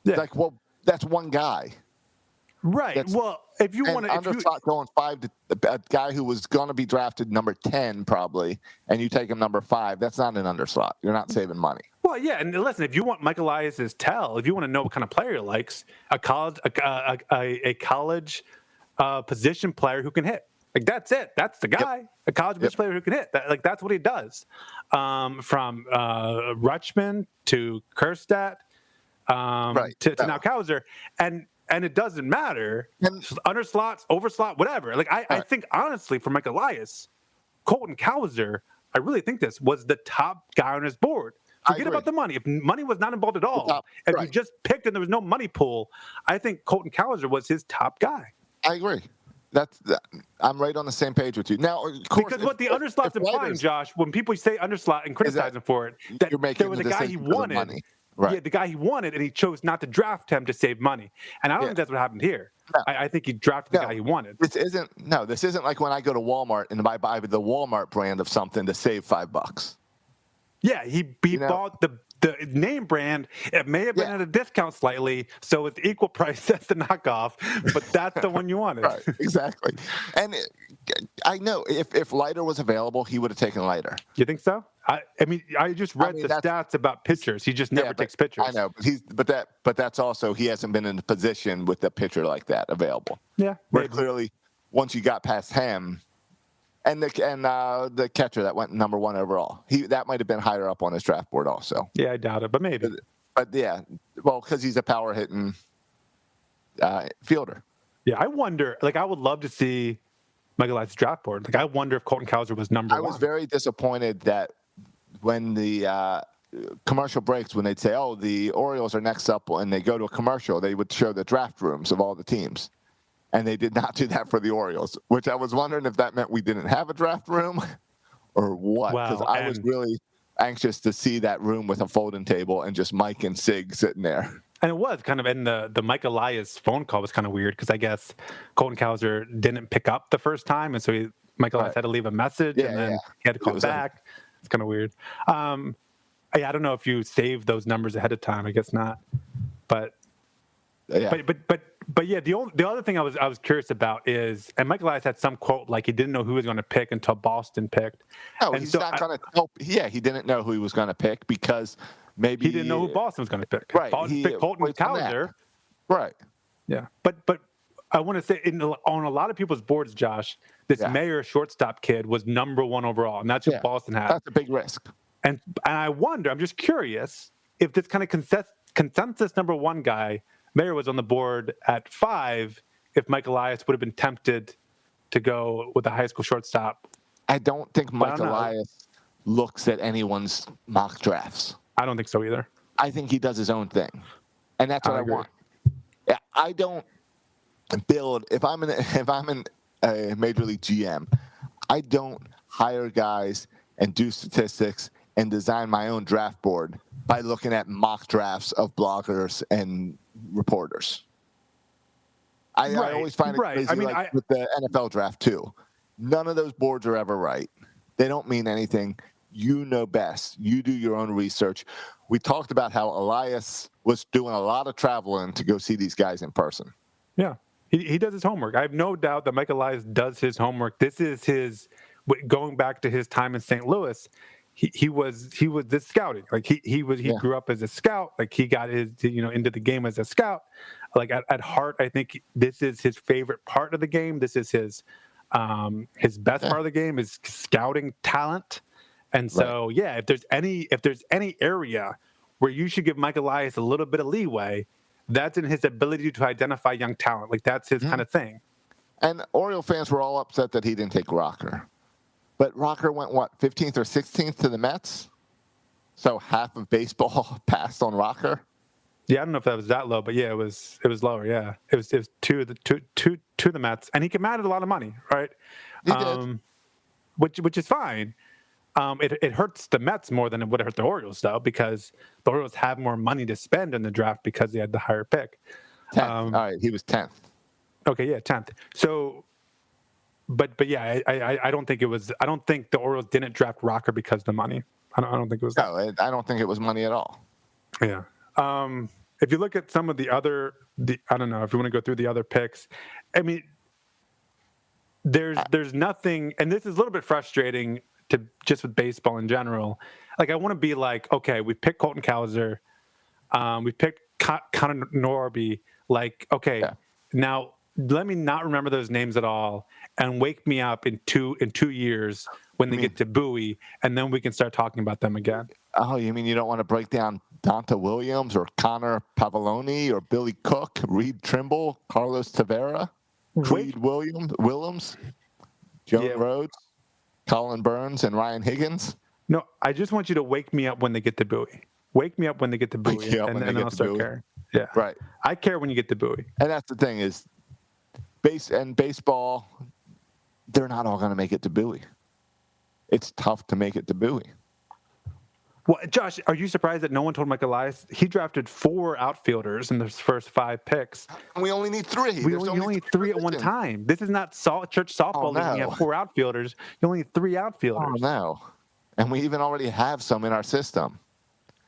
Speaker 2: Yeah.
Speaker 3: Like, well, that's one guy.
Speaker 2: Right. If you want to
Speaker 3: underslot going 5 to a guy who was going to be drafted number 10 probably, and you take him number 5, that's not an underslot. You're not saving money.
Speaker 2: Well, yeah, and listen, if you want Mike Elias's tell, if you want to know what kind of player he likes, a college position player who can hit. Like, that's it. That's the guy. Yep. A college position player who can hit. That's what he does. From Rutschman to Kerstedt to now Cowser, and it doesn't matter. Underslots, overslot, whatever. I think honestly, for Mike Elias, Colton Cowser, I really think this was the top guy on his board. Forget about the money. If money was not involved at all, if you just picked and there was no money pool, I think Colton Cowser was his top guy.
Speaker 3: I agree. I'm right on the same page with you. Now, of course,
Speaker 2: because what the underslot's implying, Josh, when people say underslot and criticize him for it, that there was a guy he wanted. Right. Yeah, the guy he wanted, and he chose not to draft him to save money. And I don't think that's what happened here. No. I think he drafted the guy he wanted.
Speaker 3: This isn't like when I go to Walmart and I buy the Walmart brand of something to save $5.
Speaker 2: Yeah, he bought the name brand. It may have been at a discount slightly, so it's equal price as the knockoff, but that's the one you wanted.
Speaker 3: Right, exactly. And I know if Leiter was available, he would have taken Leiter.
Speaker 2: You think so? I just read the stats about pitchers. He just never takes pitchers.
Speaker 3: I know, but that's also he hasn't been in a position with a pitcher like that available.
Speaker 2: Yeah,
Speaker 3: where clearly once you got past him. And the catcher that went number 1 overall, that might have been higher up on his draft board also.
Speaker 2: Yeah, I doubt it, but maybe.
Speaker 3: But yeah, well, because he's a power hitting fielder.
Speaker 2: Yeah, I wonder. I would love to see Mike Elias' draft board. I wonder if Colton Cowser was number 1.
Speaker 3: I was very disappointed that when the commercial breaks, when they'd say, "Oh, the Orioles are next up," and they go to a commercial, they would show the draft rooms of all the teams. And they did not do that for the Orioles, which I was wondering if that meant we didn't have a draft room or what. Because I was really anxious to see that room with a folding table and just Mike and Sig sitting there.
Speaker 2: And it was kind of, and the Mike Elias phone call was kind of weird because I guess Colton Cowser didn't pick up the first time. And so Mike Elias had to leave a message and then he had to call back. It's kind of weird. I don't know if you saved those numbers ahead of time. I guess not. But yeah, the other thing I was curious about is, and Mike Elias had some quote like he didn't know who he was going to pick until Boston picked.
Speaker 3: No, he's not going to help. Yeah, he didn't know who he was going to pick because maybe
Speaker 2: he didn't know who Boston was going to pick.
Speaker 3: Right,
Speaker 2: Boston picked Colton Cowser.
Speaker 3: Right.
Speaker 2: Yeah, but I want to say on a lot of people's boards, Josh, this Mayer shortstop kid was number 1 overall, and that's who Boston had.
Speaker 3: That's a big risk.
Speaker 2: And I wonder, I'm just curious if this kind of consensus number 1 guy. Mayer was on the board at 5 if Mike Elias would have been tempted to go with a high school shortstop.
Speaker 3: I don't think Mike Elias looks at anyone's mock drafts.
Speaker 2: I don't think so either.
Speaker 3: I think he does his own thing. And that's what I want. Yeah, I don't build if I'm in a major league GM, I don't hire guys and do statistics and design my own draft board by looking at mock drafts of bloggers and reporters. I always find it crazy with the NFL draft too. None of those boards are ever right. They don't mean anything. You know best. You do your own research. We talked about how Elias was doing a lot of traveling to go see these guys in person.
Speaker 2: Yeah, he does his homework. I have no doubt that Mike Elias does his homework. This is his, going back to his time in St. Louis, he was this scouting. He grew up as a scout. He got his into the game as a scout. At heart, I think this is his favorite part of the game. This is his best part of the game is scouting talent. And so if there's any area where you should give Mike Elias a little bit of leeway, that's in his ability to identify young talent. That's his kind of thing.
Speaker 3: And Oriole fans were all upset that he didn't take Rocker. But Rocker went, 15th or 16th to the Mets? So half of baseball passed on Rocker?
Speaker 2: Yeah, I don't know if that was that low, but yeah, it was lower. Yeah, it was to the Mets, and he commanded a lot of money, right?
Speaker 3: He did.
Speaker 2: Which is fine. It hurts the Mets more than it would have hurt the Orioles, though, because the Orioles have more money to spend in the draft because they had the higher pick.
Speaker 3: 10th. All right, he was 10th.
Speaker 2: Okay, yeah, 10th. So, but yeah, I don't think it was. I don't think the Orioles didn't draft Rocker because of the money. I don't think it was that.
Speaker 3: No, I don't think it was money at all.
Speaker 2: Yeah. If you look at some of the I don't know if you want to go through the other picks. I mean, there's nothing, and this is a little bit frustrating to just with baseball in general. Like, I want to be like, okay, we picked Colton Cowser, we picked Connor Norby. Like, okay, now let me not remember those names at all, and wake me up in two years when they get to Bowie, and then we can start talking about them again.
Speaker 3: Oh, you mean you don't want to break down Donta Williams or Connor Pavoloni or Billy Cook, Reed Trimble, Carlos Tavera, Creed Willems, Joe Rhodes, Colin Burns, and Ryan Higgins?
Speaker 2: No, I just want you to wake me up when they get to Bowie. Wake me up when they get to Bowie, and then I'll start caring. Yeah,
Speaker 3: right.
Speaker 2: I care when you get to Bowie.
Speaker 3: And that's the thing is, baseball, they're not all going to make it to Bowie. It's tough to make it to Bowie.
Speaker 2: Well, Josh, are you surprised that no one told Mike Elias? He drafted 4 outfielders in the first 5 picks.
Speaker 3: And we only need 3.
Speaker 2: We only need 3 at one time. This is not church softball league. When you have 4 outfielders. You only need 3 outfielders.
Speaker 3: Oh, no. And we even already have some in our system.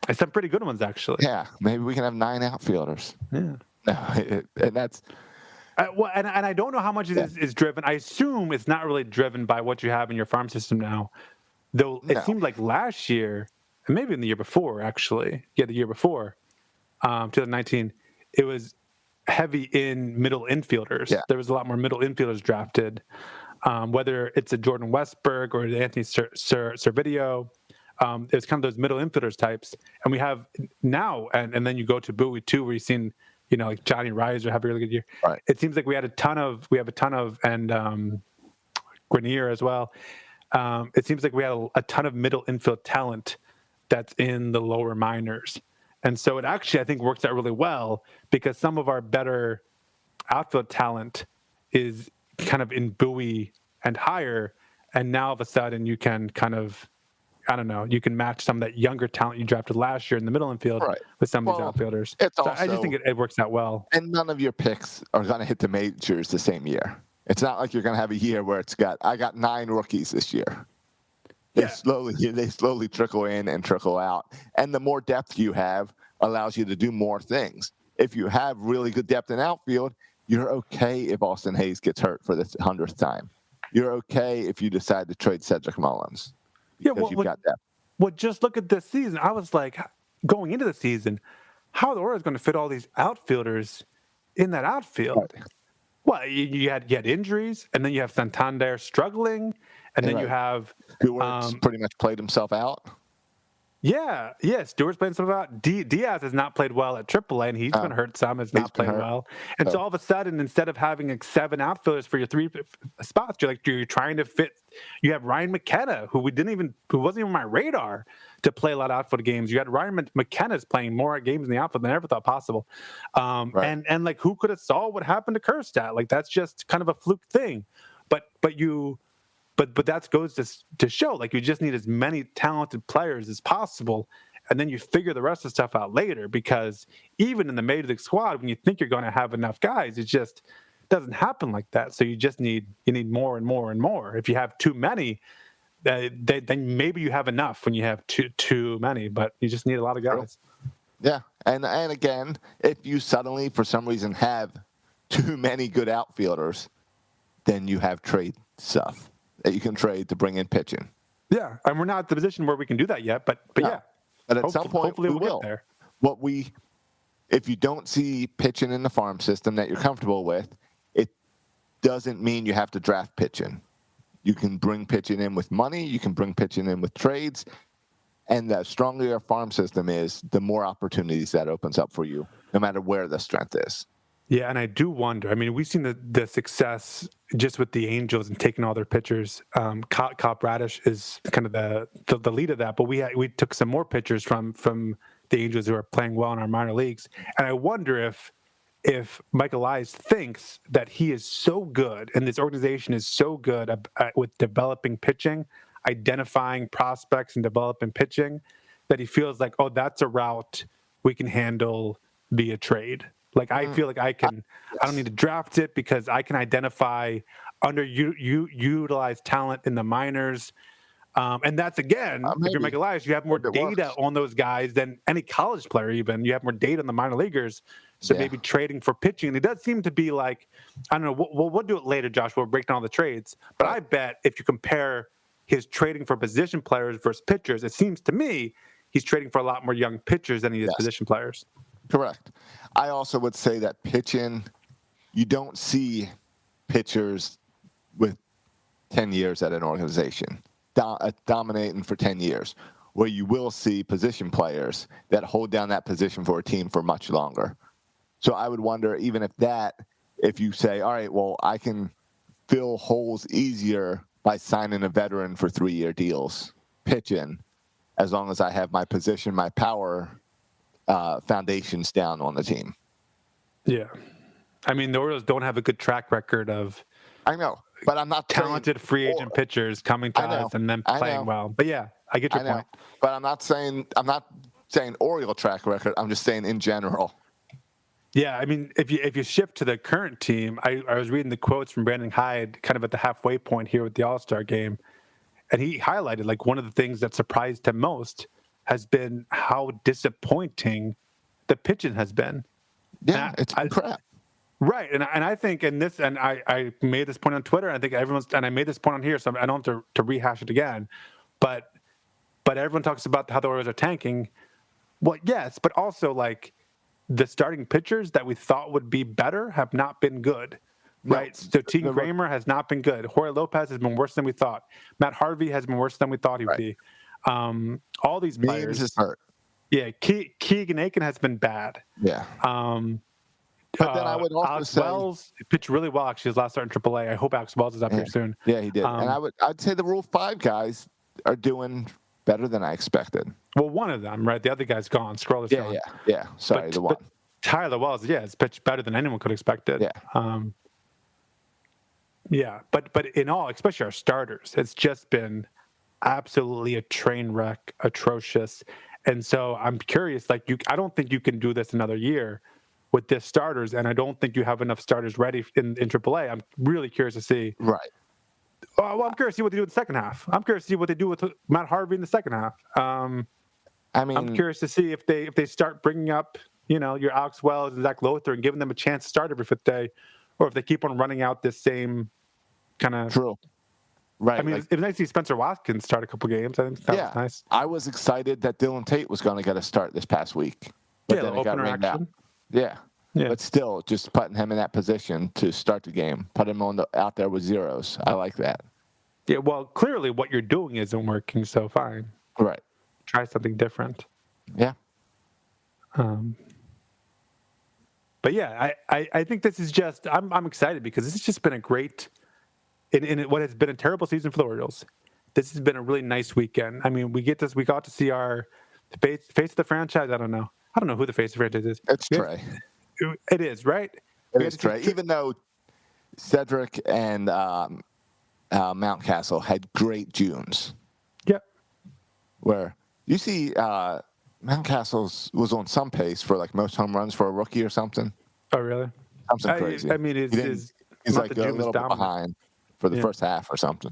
Speaker 2: And some pretty good ones, actually.
Speaker 3: Yeah, maybe we can have 9 outfielders.
Speaker 2: Yeah.
Speaker 3: And that's...
Speaker 2: Well, and I don't know how much of this is driven. I assume it's not really driven by what you have in your farm system now. Though it seemed like last year... and maybe in the year before, actually. Yeah, the year before, 2019, it was heavy in middle infielders. Yeah. There was a lot more middle infielders drafted, whether it's a Jordan Westberg or an Anthony Servideo. It was kind of those middle infielders types. And we have now, and then you go to Bowie, too, where you've seen, like Johnny Reiser have a really good year.
Speaker 3: Right.
Speaker 2: It seems like we have a ton of, and Grenier as well. It seems like we had a ton of middle infield talent that's in the lower minors. And so it actually, I think, works out really well because some of our better outfield talent is kind of in Bowie and higher. And now all of a sudden you can kind of, I don't know, you can match some of that younger talent you drafted last year in the middle infield with some of these outfielders. I just think it works out well.
Speaker 3: And none of your picks are going to hit the majors the same year. It's not like you're going to have a year where I got 9 rookies this year. They slowly trickle in and trickle out. And the more depth you have allows you to do more things. If you have really good depth in outfield, you're okay if Austin Hayes gets hurt for the 100th time. You're okay if you decide to trade Cedric Mullins because you've got depth.
Speaker 2: Well, just look at this season. I was like, going into the season, how are the Orioles going to fit all these outfielders in that outfield? Right. Well, you had injuries, and then you have Santander struggling, and then you have
Speaker 3: Stewart's pretty much played himself out.
Speaker 2: Yeah, Stewart's played himself out. Diaz has not played well at AAA, and he's been hurt some. Has not played well, and so all of a sudden, instead of having 7 outfielders for your 3 spots, you're trying to fit. You have Ryan McKenna, who wasn't even on my radar to play a lot of outfield games. You had Ryan McKenna's playing more games in the outfield than I ever thought possible. And like, who could have saw what happened to Kerstad? Like, that's just kind of a fluke thing. But that goes to show, like, you just need as many talented players as possible, and then you figure the rest of the stuff out later. Because even in the major league squad, when you think you're going to have enough guys, it just doesn't happen like that. So you just need more and more and more. If you have too many, then maybe you have enough when you have too many, but you just need a lot of guys.
Speaker 3: Yeah, and again, if you suddenly, for some reason, have too many good outfielders, then you have trade stuff that you can trade to bring in pitching.
Speaker 2: Yeah, and we're not at the position where we can do that yet, but yeah.
Speaker 3: But at some point,
Speaker 2: hopefully we will. Get there. If you don't see pitching in the farm system that you're comfortable with, it doesn't mean you have to draft pitching. You can bring pitching in with money. You can bring pitching in with trades. And the stronger your farm system is, the more opportunities that opens up for you, no matter where the strength is. Yeah, and I do wonder. I mean, we've seen the success just with the Angels and taking all their pitchers. Kyle Bradish is kind of the lead of that, but we took some more pitchers from the Angels, who are playing well in our minor leagues. And I wonder if Mike Elias thinks that he is so good and this organization is so good with developing pitching, identifying prospects and developing pitching, that he feels like, oh, that's a route we can handle via trade. Like, I feel like I don't need to draft it because I can identify underutilized talent in the minors. And that's, again, if you're Mike Elias, you have more data on those guys than any college player even. You have more data on the minor leaguers. So maybe trading for pitching. And it does seem to be like, I don't know, we'll do it later, Josh. We'll break down all the trades. But I bet if you compare his trading for position players versus pitchers, it seems to me he's trading for a lot more young pitchers than he is position players.
Speaker 3: Correct. I also would say that pitching, you don't see pitchers with 10 years at an organization dominating for 10 years, where you will see position players that hold down that position for a team for much longer. So I would wonder, even if you say, all right, well, I can fill holes easier by signing a veteran for 3-year deals, pitching, as long as I have my position, my power foundations down on the team.
Speaker 2: Yeah. I mean, the Orioles don't have a good track record of
Speaker 3: but I'm not
Speaker 2: talented free agent pitchers coming to us and then playing well. But yeah, I get your point.
Speaker 3: But I'm not saying Oriole track record. I'm just saying in general.
Speaker 2: Yeah, I mean, if you shift to the current team, I was reading the quotes from Brandon Hyde kind of at the halfway point here with the All-Star game, and he highlighted like one of the things that surprised him most has been how disappointing the pitching has been.
Speaker 3: Yeah, it's been crap.
Speaker 2: Right, and I think in this, and I made this point on Twitter, and I think I made this point on here, so I don't have to rehash it again, but everyone talks about how the Orioles are tanking. Well, yes, but also like the starting pitchers that we thought would be better have not been good. Right, so Team Kramer has not been good. Jorge Lopez has been worse than we thought. Matt Harvey has been worse than we thought he would be. All these players
Speaker 3: is hurt.
Speaker 2: Yeah, Keegan Aiken has been bad.
Speaker 3: Yeah. But then I would also
Speaker 2: Alex
Speaker 3: say
Speaker 2: Wells pitched really well actually his last start in AAA. I hope Alex Wells is up here soon.
Speaker 3: Yeah, he did. And I'd say the Rule 5 guys are doing better than I expected.
Speaker 2: Well, one of them, right? The other guy's gone. Scroller's gone.
Speaker 3: Yeah. Sorry, the one.
Speaker 2: But Tyler Wells, it's pitched better than anyone could have expected.
Speaker 3: Yeah.
Speaker 2: But in all, especially our starters, it's just been absolutely a train wreck, atrocious. And so I'm curious, like I don't think you can do this another year with this starters, and I don't think you have enough starters ready in AAA. I'm really curious to see.
Speaker 3: Right.
Speaker 2: Well, I'm curious to see what they do in the second half. I'm curious to see what they do with Matt Harvey in the second half. I'm curious to see if they start bringing up, your Alex Wells and Zach Lothar and giving them a chance to start every fifth day, or if they keep on running out this same kind of.
Speaker 3: True. Right.
Speaker 2: I mean, it was nice to see Spencer Watkins start a couple games. I think that was nice.
Speaker 3: I was excited that Dylan Tate was going to get a start this past week. But then it got rained out. Yeah. But still, just putting him in that position to start the game, put him out there with zeros. I like that.
Speaker 2: Yeah, well, clearly what you're doing isn't working, so fine.
Speaker 3: Right.
Speaker 2: Try something different.
Speaker 3: Yeah.
Speaker 2: But yeah, I think this is just I'm excited because this has just been a great in what has been a terrible season for the Orioles. This has been a really nice weekend. I mean, we got to see our face of the franchise. I don't know who the face of the franchise is.
Speaker 3: It's Trey.
Speaker 2: It is, right?
Speaker 3: It is Trey. Even though Cedric and Mountcastle had great Junes.
Speaker 2: Yep.
Speaker 3: Where you see Mountcastle was on some pace for like most home runs for a rookie or something.
Speaker 2: Oh, really?
Speaker 3: Something crazy.
Speaker 2: I mean, he's
Speaker 3: like a little bit behind for the first half or something.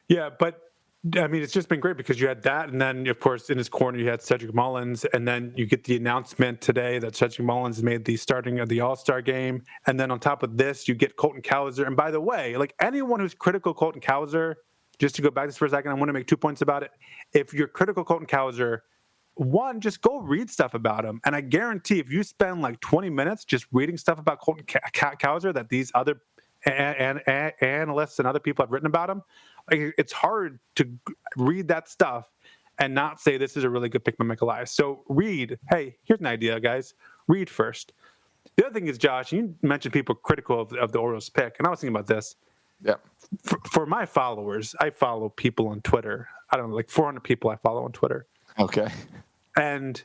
Speaker 2: Yeah, but I mean, it's just been great because you had that, and then of course in his corner you had Cedric Mullins, and then you get the announcement today that Cedric Mullins made the starting of the All-Star game, and then on top of this you get Colton Cowser. And by the way, like anyone who's critical Colton Cowser, just to go back to this for a second, I want to make 2 points about it. If you're critical Colton Cowser, one, just go read stuff about him, and I guarantee if you spend like 20 minutes just reading stuff about Colton Cowser that these other analysts and other people have written about him, like, it's hard to read that stuff and not say this is a really good pick by Mike Elias. So read. Hey, here's an idea, guys. Read first. The other thing is, Josh, you mentioned people critical of the Orioles pick, and I was thinking about this.
Speaker 3: Yeah.
Speaker 2: For my followers, I follow people on Twitter. I don't know, like 400 people I follow on Twitter.
Speaker 3: Okay.
Speaker 2: And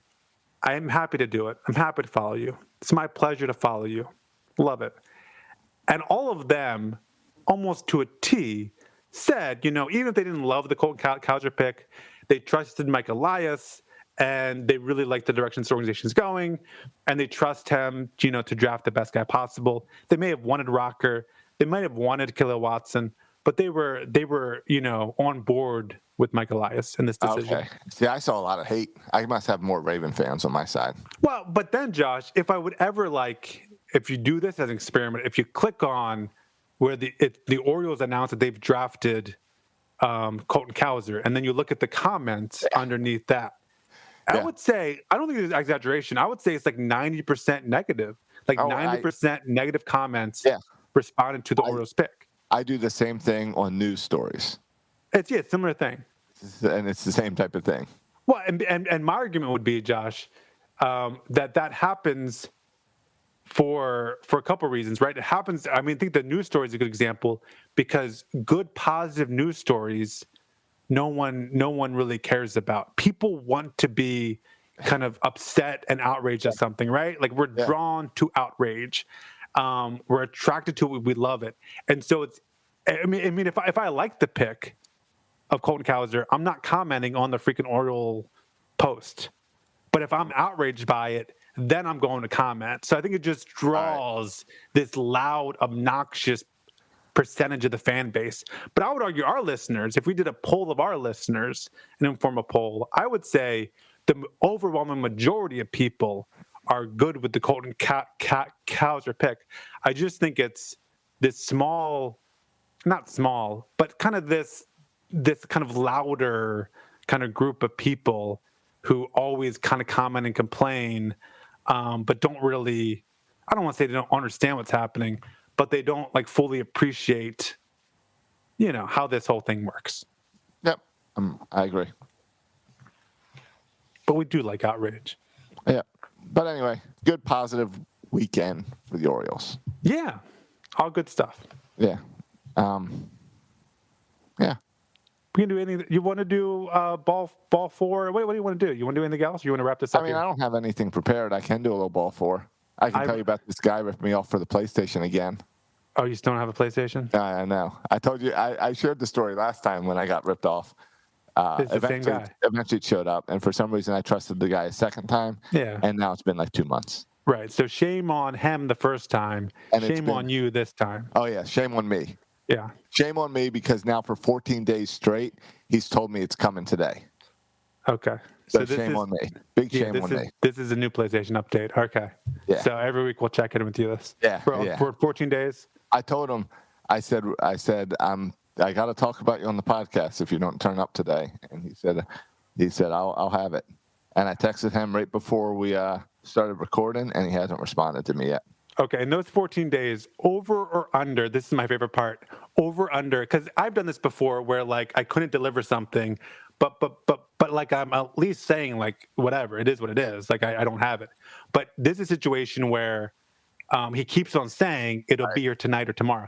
Speaker 2: I am happy to do it. I'm happy to follow you. It's my pleasure to follow you. Love it. And all of them, almost to a T, said, even if they didn't love the Colton Cowser pick, they trusted Mike Elias, and they really like the direction this organization is going, and they trust him, to draft the best guy possible. They may have wanted Rocker, they might have wanted Khalil Watson, but they were, on board with Mike Elias in this decision.
Speaker 3: Okay. See, I saw a lot of hate. I must have more Raven fans on my side.
Speaker 2: Well, but then, Josh, if I would ever if you do this as an experiment, if you click on where the Orioles announced that they've drafted Colton Cowser, and then you look at the comments underneath that, I would say, I don't think it's an exaggeration. I would say it's like 90% negative. 90% negative comments responded to the Orioles pick.
Speaker 3: I do the same thing on news stories.
Speaker 2: It's a similar thing.
Speaker 3: And it's the same type of thing.
Speaker 2: Well, and my argument would be, Josh, that happens for a couple of reasons, right? It happens. I think the news story is a good example because good, positive news stories, no one really cares about. People want to be kind of upset and outraged at something, right? Like we're drawn to outrage. We're attracted to it. We love it. And so it's, if I like the pick of Colton Cowser, I'm not commenting on the freaking Oriole post. But if I'm outraged by it, then I'm going to comment. So I think it just draws this loud, obnoxious percentage of the fan base. But I would argue our listeners, if we did a poll of our listeners, an informal poll, I would say the overwhelming majority of people are good with the Colton Cowser pick. I just think it's this small, not small, but kind of this kind of louder kind of group of people who always kind of comment and complain, but don't really, I don't want to say they don't understand what's happening, but they don't fully appreciate, how this whole thing works.
Speaker 3: Yep, I agree.
Speaker 2: But we do like outrage.
Speaker 3: Yeah, but anyway, good positive weekend for the Orioles.
Speaker 2: Yeah, all good stuff.
Speaker 3: Yeah. Yeah.
Speaker 2: We can do anything. You want to do ball four? What do you want to do? You want to do anything else? You want to wrap this up?
Speaker 3: I don't have anything prepared. I can do a little ball four. I can tell you about this guy ripped me off for the PlayStation again.
Speaker 2: Oh, you still don't have a PlayStation?
Speaker 3: I know. I told you. I shared the story last time when I got ripped off.
Speaker 2: It's the same guy.
Speaker 3: Eventually it showed up, and for some reason I trusted the guy a second time.
Speaker 2: Yeah.
Speaker 3: And now it's been like 2 months.
Speaker 2: Right. So shame on him the first time. And shame on you this time.
Speaker 3: Oh yeah, shame on me.
Speaker 2: Yeah.
Speaker 3: Shame on me because now for 14 days straight, he's told me it's coming today.
Speaker 2: Okay.
Speaker 3: So shame on me. Big shame on me.
Speaker 2: This is a new PlayStation update. Okay.
Speaker 3: Yeah.
Speaker 2: So every week we'll check in with you this.
Speaker 3: Yeah.
Speaker 2: For 14 days.
Speaker 3: I told him, I said, I got to talk about you on the podcast if you don't turn up today. And he said, I'll have it. And I texted him right before we started recording, and he hasn't responded to me yet.
Speaker 2: Okay, in those 14 days, over or under, this is my favorite part, over, under, because I've done this before where, I couldn't deliver something, but I'm at least saying, whatever, it is what it is. I don't have it. But this is a situation where he keeps on saying it'll be here tonight or tomorrow.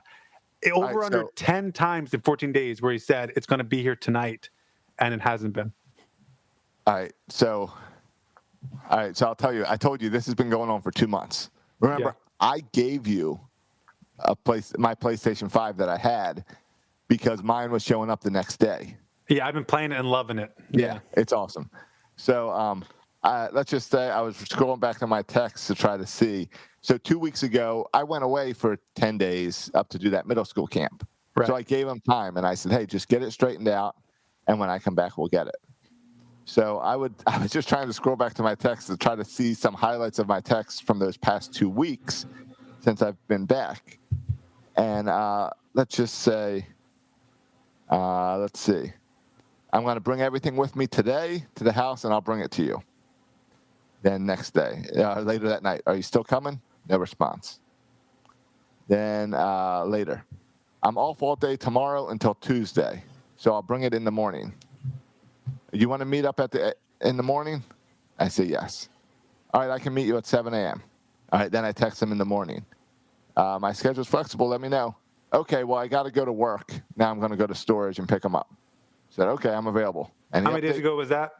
Speaker 2: Over, under 10 times in 14 days where he said it's going to be here tonight, and it hasn't been.
Speaker 3: All right, so I'll tell you, I told you this has been going on for 2 months. Remember, I gave you my PlayStation 5 that I had because mine was showing up the next day.
Speaker 2: Yeah, I've been playing it and loving it.
Speaker 3: Yeah, it's awesome. So let's just say I was scrolling back to my texts to try to see. So 2 weeks ago, I went away for 10 days up to do that middle school camp. Right. So I gave him time, and I said, hey, just get it straightened out, and when I come back, we'll get it. So I was just trying to scroll back to my texts to try to see some highlights of my texts from those past 2 weeks since I've been back. And let's just say, let's see. I'm going to bring everything with me today to the house, and I'll bring it to you. Then next day, later that night, are you still coming? No response. Then later, I'm off all day tomorrow until Tuesday, so I'll bring it in the morning. You want to meet up in the morning? I say yes. All right, I can meet you at 7 a.m. All right, then I text him in the morning. My schedule's flexible. Let me know. Okay, well, I got to go to work. Now I'm going to go to storage and pick him up. Said, okay, I'm available.
Speaker 2: How many days ago was that?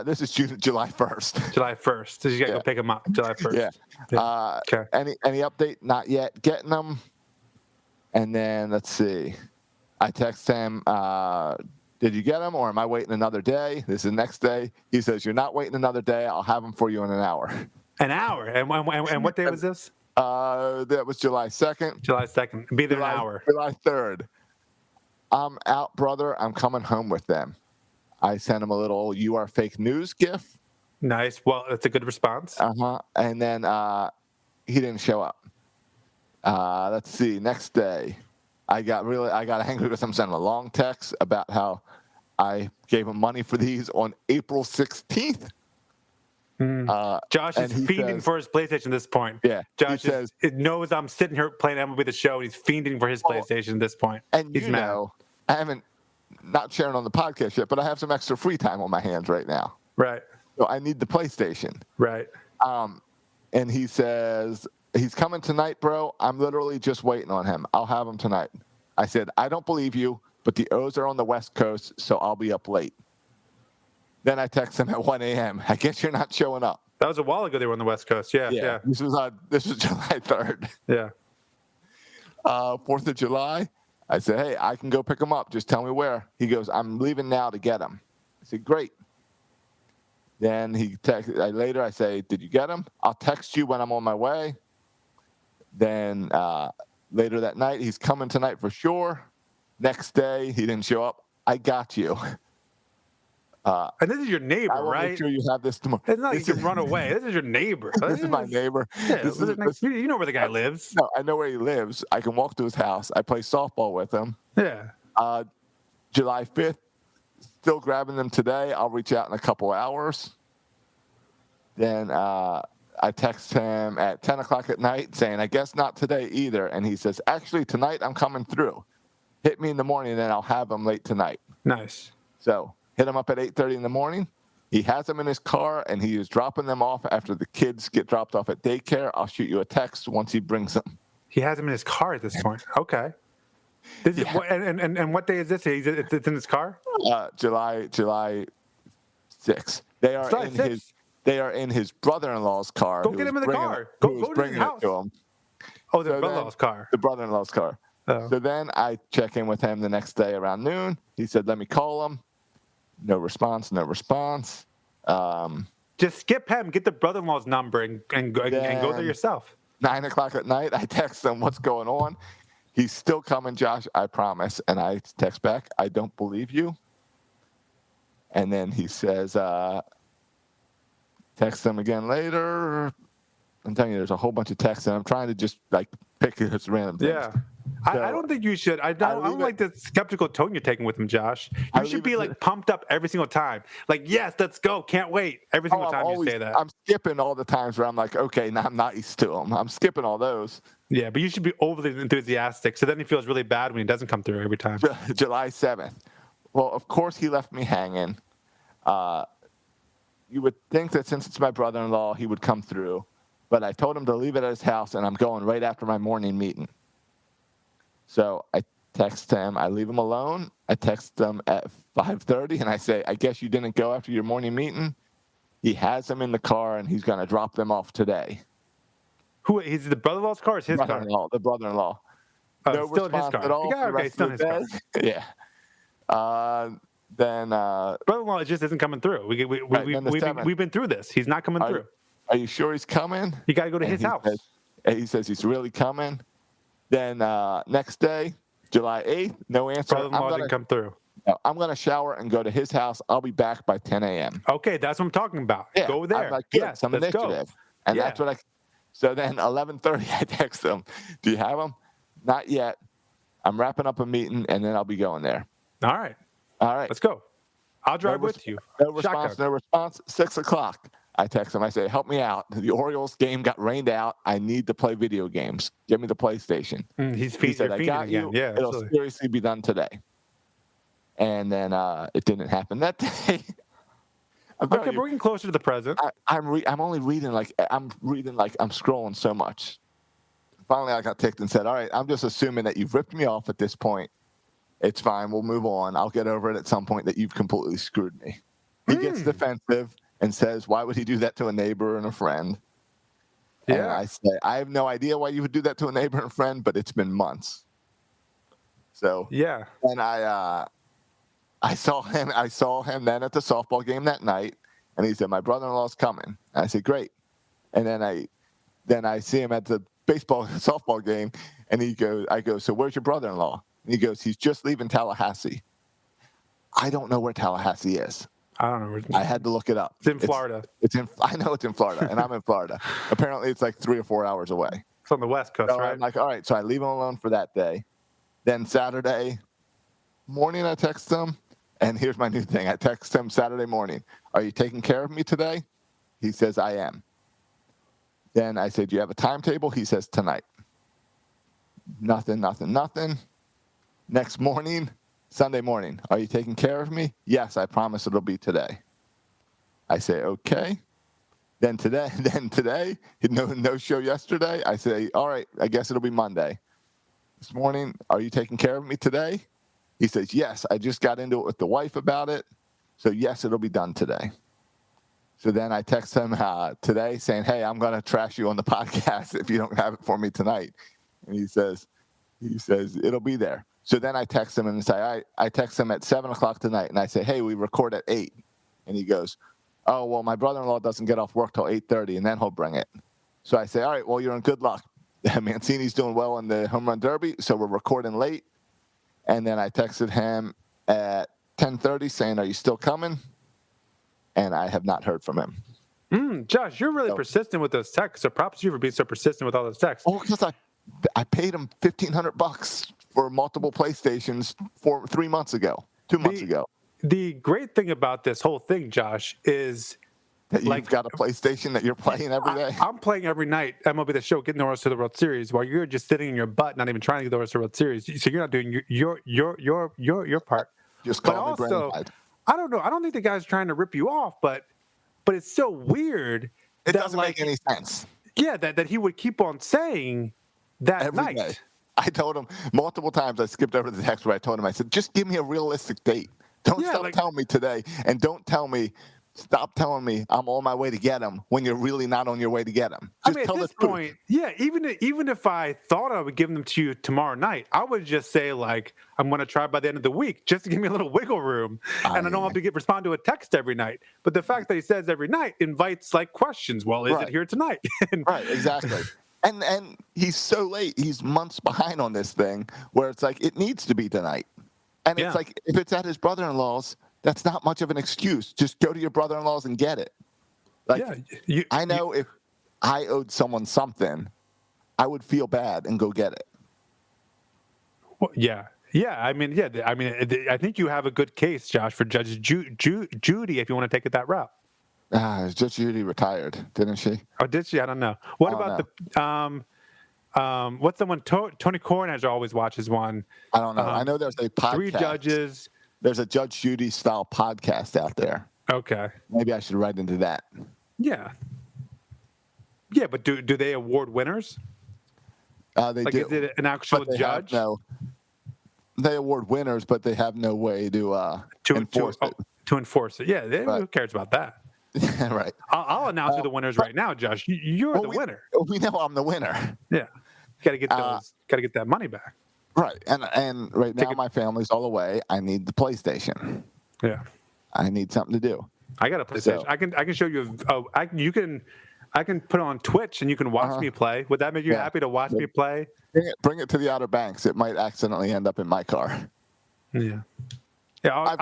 Speaker 3: This is July 1st.
Speaker 2: July 1st. So you got to go pick him up July 1st.
Speaker 3: Yeah.
Speaker 2: Okay.
Speaker 3: Any update? Not yet. Getting them. And then let's see. I text him, did you get him or am I waiting another day? This is the next day. He says, you're not waiting another day. I'll have him for you in an hour.
Speaker 2: An hour? And what day was this?
Speaker 3: That was July 2nd.
Speaker 2: July 2nd. Be there an hour.
Speaker 3: July 3rd. I'm out, brother. I'm coming home with them. I sent him a little "you are fake news" gif.
Speaker 2: Nice. Well, that's a good response.
Speaker 3: And then he didn't show up. Let's see. Next day, I got angry with him. Sent him a long text about how I gave him money for these on April 16th.
Speaker 2: Josh is fiending for his PlayStation at this point.
Speaker 3: Yeah.
Speaker 2: Josh knows I'm sitting here playing MLB The Show, and he's fiending for his PlayStation at this point.
Speaker 3: And
Speaker 2: he's mad.
Speaker 3: I haven't not sharing on the podcast yet, but I have some extra free time on my hands right now.
Speaker 2: Right.
Speaker 3: So I need the PlayStation.
Speaker 2: Right.
Speaker 3: And he says, he's coming tonight, bro. I'm literally just waiting on him. I'll have him tonight. I said, I don't believe you, but the O's are on the West Coast, so I'll be up late. Then I text him at 1 a.m. I guess you're not showing up.
Speaker 2: That was a while ago they were on the West Coast. Yeah.
Speaker 3: This was July 3rd.
Speaker 2: Yeah.
Speaker 3: 4th of July. I said, hey, I can go pick him up. Just tell me where. He goes, I'm leaving now to get him. I said, great. Then he texted later. I say, did you get him? I'll text you when I'm on my way. Then later that night, he's coming tonight for sure. Next day, he didn't show up. I got you.
Speaker 2: And this is your neighbor,
Speaker 3: I will
Speaker 2: right?
Speaker 3: make sure you have this tomorrow.
Speaker 2: It's not like you can run away. This is your neighbor.
Speaker 3: This is my neighbor.
Speaker 2: Yeah, you know where the guy lives.
Speaker 3: No, I know where he lives. I can walk to his house. I play softball with him.
Speaker 2: Yeah.
Speaker 3: July 5th, still grabbing them today. I'll reach out in a couple hours. Then I text him at 10 o'clock at night saying, I guess not today either. And he says, actually, tonight I'm coming through. Hit me in the morning, and then I'll have him late tonight.
Speaker 2: Nice.
Speaker 3: So hit him up at 8:30 in the morning. He has them in his car, and he is dropping them off after the kids get dropped off at daycare. I'll shoot you a text once he brings them.
Speaker 2: He has them in his car at this point. Okay. And what day is this? It's in his car?
Speaker 3: July 6th. They are in his brother-in-law's car.
Speaker 2: Go get him in the car. Go to his house.
Speaker 3: To him.
Speaker 2: Oh, the brother-in-law's car.
Speaker 3: The brother-in-law's car. Oh. So then I check in with him the next day around noon. He said, let me call him. No response.
Speaker 2: Just skip him. Get the brother-in-law's number and go there yourself.
Speaker 3: 9 o'clock at night, I text him what's going on. He's still coming, Josh, I promise. And I text back, I don't believe you. And then he says, text him again later. I'm telling you, there's a whole bunch of texts, and I'm trying to just pick his random things.
Speaker 2: Yeah. So, I don't think you should. I don't like the skeptical tone you're taking with him, Josh. You should be pumped up every single time. Yes, let's go. Can't wait. Every single time you say that.
Speaker 3: I'm skipping all the times where I'm like, okay, now I'm nice to him. I'm skipping all those.
Speaker 2: Yeah, but you should be overly enthusiastic. So then he feels really bad when he doesn't come through every time.
Speaker 3: July 7th. Well, of course he left me hanging. You would think that since it's my brother-in-law, he would come through. But I told him to leave it at his house, and I'm going right after my morning meeting. So I text him. I leave him alone. I text him at 5:30, and I say, I guess you didn't go after your morning meeting. He has them in the car, and he's going to drop them off today.
Speaker 2: Who? Is it the brother-in-law's car or his car?
Speaker 3: The brother-in-law.
Speaker 2: No still response at all. Okay, still in his car.
Speaker 3: Yeah. Then
Speaker 2: brother-in-law just isn't coming through. We've been through this. He's not coming through.
Speaker 3: Are you sure he's coming?
Speaker 2: You got to go to his house.
Speaker 3: He says he's really coming. Then next day, July 8th, no answer.
Speaker 2: Brother-in-law didn't come through.
Speaker 3: No, I'm going to shower and go to his house. I'll be back by 10 a.m.
Speaker 2: Okay, that's what I'm talking about.
Speaker 3: Yeah,
Speaker 2: go there.
Speaker 3: I'm like, yes, some initiative. Go. And that's what So then 11:30, I text him, do you have him? Not yet. I'm wrapping up a meeting, and then I'll be going there.
Speaker 2: All right. Let's go. I'll drive with you.
Speaker 3: No response. 6 o'clock. I text him. I say, help me out. The Orioles game got rained out. I need to play video games. Give me the PlayStation.
Speaker 2: He said, I got you. Yeah,
Speaker 3: it'll seriously be done today. And then it didn't happen that day.
Speaker 2: Okay, we're getting closer to the present.
Speaker 3: I'm reading like I'm scrolling so much. Finally, I got ticked and said, all right, I'm just assuming that you've ripped me off at this point. It's fine. We'll move on. I'll get over it at some point that you've completely screwed me. He gets defensive and says, why would he do that to a neighbor and a friend?
Speaker 2: Yeah.
Speaker 3: And I say, I have no idea why you would do that to a neighbor and a friend, but it's been months. So
Speaker 2: Yeah.
Speaker 3: and I saw him then at the softball game that night, and he said, my brother-in-law's coming. And I said, great. And then I see him at the softball game, and I go, so where's your brother-in-law? And he goes, he's just leaving Tallahassee. I don't know where Tallahassee is.
Speaker 2: I don't know.
Speaker 3: I had to look it up.
Speaker 2: It's in Florida.
Speaker 3: I know it's in Florida, and I'm in Florida. Apparently, it's like 3 or 4 hours away.
Speaker 2: It's on the West Coast,
Speaker 3: So
Speaker 2: right?
Speaker 3: I'm like, all right. So I leave him alone for that day. Then Saturday morning, I text him, and here's my new thing. I text him Saturday morning, are you taking care of me today? He says, I am. Then I said, do you have a timetable? He says, tonight. Nothing. Next morning, Sunday morning, are you taking care of me? Yes, I promise it'll be today. I say, okay. Then today, no show yesterday. I say, all right, I guess it'll be Monday. This morning, are you taking care of me today? He says, yes, I just got into it with the wife about it. So yes, it'll be done today. So then I text him today saying, hey, I'm going to trash you on the podcast if you don't have it for me tonight. And he says, it'll be there. So then I text him and say, I text him at 7 o'clock tonight, and I say, hey, we record at 8. And he goes, oh, well, my brother-in-law doesn't get off work till 8:30, and then he'll bring it. So I say, all right, well, you're in good luck. Mancini's doing well in the home run derby, so we're recording late. And then I texted him at 10:30 saying, are you still coming? And I have not heard from him.
Speaker 2: Josh, you're really persistent with those texts. So props to you for being so persistent with all those texts.
Speaker 3: Oh, because I paid him $1,500 for multiple PlayStations 3 months ago, 2 months ago.
Speaker 2: The great thing about this whole thing, Josh, is
Speaker 3: that you've got a PlayStation that you're playing every day.
Speaker 2: I'm playing every night. MLB The Show, getting the Orioles to the World Series, while you're just sitting in your butt, not even trying to get the Orioles to the World Series. So you're not doing your part.
Speaker 3: Just call me brain-dead.
Speaker 2: I don't know. I don't think the guy's trying to rip you off, but it's so weird.
Speaker 3: It doesn't make any sense.
Speaker 2: Yeah, that he would keep on saying that
Speaker 3: every
Speaker 2: night.
Speaker 3: Day. I told him multiple times. I skipped over the text where I told him. I said, "Just give me a realistic date. Don't stop telling me today, and don't stop telling me I'm on my way to get him when you're really not on your way to get him." Just
Speaker 2: at this point, even if I thought I would give them to you tomorrow night, I would just say I'm going to try by the end of the week, just to give me a little wiggle room, and I don't have to respond to a text every night. But the fact that he says every night invites questions. Well, is it here tonight?
Speaker 3: Right, exactly. And he's so late. He's months behind on this thing where it's it needs to be tonight. And it's if it's at his brother-in-law's, that's not much of an excuse. Just go to your brother-in-law's and get it. I know if I owed someone something, I would feel bad and go get it.
Speaker 2: Well, yeah. I think you have a good case, Josh, for Judge Judy, if you want to take it that route.
Speaker 3: Judge Judy retired, didn't she?
Speaker 2: Oh, did she? I don't know. What about what's the one? Tony Kornheiser always watches one.
Speaker 3: I don't know. I know there's a podcast.
Speaker 2: 3 judges. There's
Speaker 3: a Judge Judy style podcast out there.
Speaker 2: Okay.
Speaker 3: Maybe I should write into that.
Speaker 2: Yeah. Yeah, but do they award winners?
Speaker 3: They do.
Speaker 2: Is it an actual judge?
Speaker 3: No. They award winners, but they have no way to enforce it.
Speaker 2: To enforce it. Yeah, who cares about that?
Speaker 3: Right.
Speaker 2: I'll announce you the winners right now, Josh. You're the winner.
Speaker 3: We know I'm the winner.
Speaker 2: Yeah. Got to get that money back.
Speaker 3: Right. And right now my family's all away. I need the PlayStation.
Speaker 2: Yeah.
Speaker 3: I need something to do.
Speaker 2: I got a PlayStation. So, I can show you. I can put it on Twitch and you can watch me play. Would that make you happy to watch me play?
Speaker 3: Bring it to the Outer Banks. It might accidentally end up in my car.
Speaker 2: Yeah. Yeah.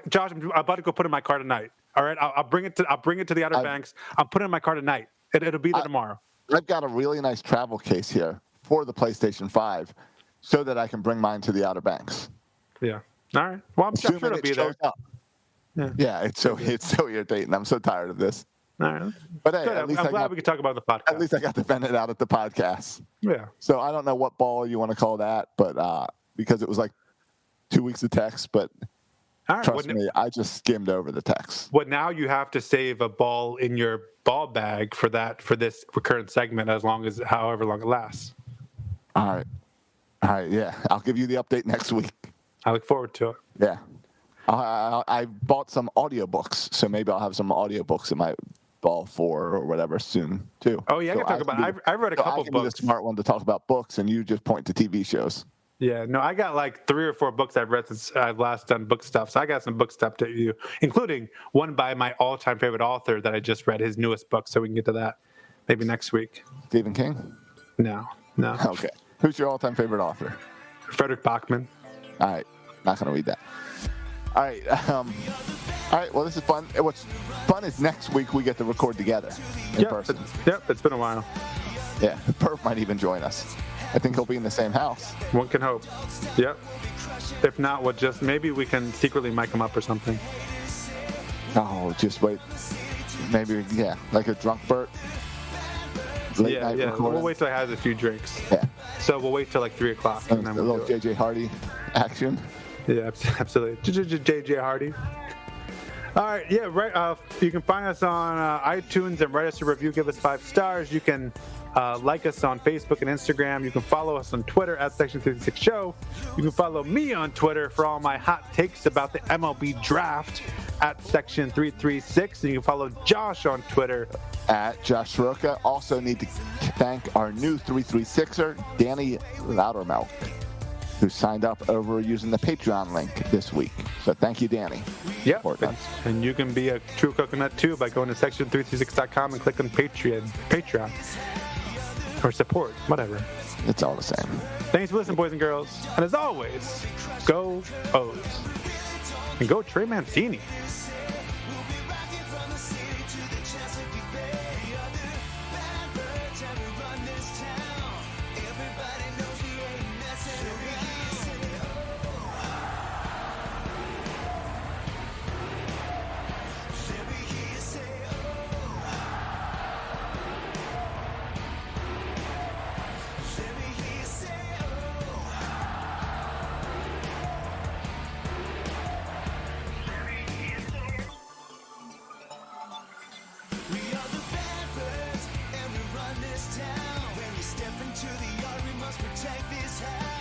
Speaker 2: Josh, I'm about to go put it in my car tonight. All right. I'll bring it to the Outer Banks. I'll put it in my car tonight. It'll be there tomorrow.
Speaker 3: I've got a really nice travel case here for the PlayStation 5, so that I can bring mine to the Outer Banks.
Speaker 2: Yeah. All right. Well, I'm sure it'll be there.
Speaker 3: Yeah. It's so irritating. I'm so tired of this.
Speaker 2: All right.
Speaker 3: But hey, at least
Speaker 2: I'm glad we could talk about the podcast.
Speaker 3: At least I got to vent it out at the podcast.
Speaker 2: Yeah.
Speaker 3: So I don't know what ball you want to call that, but because it was 2 weeks of text, but trust me, I just skimmed over the text.
Speaker 2: Well, now you have to save a ball in your ball bag for this recurrent segment, however long it lasts.
Speaker 3: All right. Yeah. I'll give you the update next week.
Speaker 2: I look forward to it.
Speaker 3: Yeah. I bought some audiobooks, so maybe I'll have some audiobooks in my ball 4 or whatever soon too.
Speaker 2: Oh yeah, I can talk about. I've read a couple
Speaker 3: I can be
Speaker 2: books.
Speaker 3: the smart one to talk about books, and you just point to TV shows.
Speaker 2: Yeah, no, I got like 3 or 4 books I've read since I've last done book stuff. So I got some book stuff to you, including one by my all-time favorite author that I just read, his newest book. So we can get to that maybe next week.
Speaker 3: Stephen King?
Speaker 2: No.
Speaker 3: Okay. Who's your all-time favorite author?
Speaker 2: Frederick Bachman.
Speaker 3: All right, not gonna read that. All right. Well, this is fun. What's fun is next week we get to record together in person.
Speaker 2: It's been a while.
Speaker 3: Yeah, Perf might even join us. I think he'll be in the same house.
Speaker 2: One can hope. Yep. If not, maybe we can secretly mic him up or something.
Speaker 3: Oh, just wait. Maybe, like a drunk Bert. Late night recording.
Speaker 2: We'll wait till he has a few drinks.
Speaker 3: Yeah.
Speaker 2: So we'll wait till like 3 o'clock. And then
Speaker 3: a little JJ Hardy action.
Speaker 2: Yeah, absolutely. JJ Hardy. All right, yeah, right. You can find us on iTunes and write us a review. Give us 5 stars. You can like us on Facebook and Instagram. You can follow us on Twitter at Section 336 Show. You can follow me on Twitter for all my hot takes about the MLB draft at Section 336. And you can follow Josh on Twitter
Speaker 3: at Josh Roca. Also need to thank our new 336er, Danny Loudermilk, who signed up over using the Patreon link this week. So thank you, Danny.
Speaker 2: Yeah, and you can be a true coconut too by going to section336.com and click on Patreon. Or support, whatever.
Speaker 3: It's all the same.
Speaker 2: Thanks for listening, boys and girls. And as always, go O's. And go Trey Mancini.
Speaker 1: When you step into the yard, we must protect this house.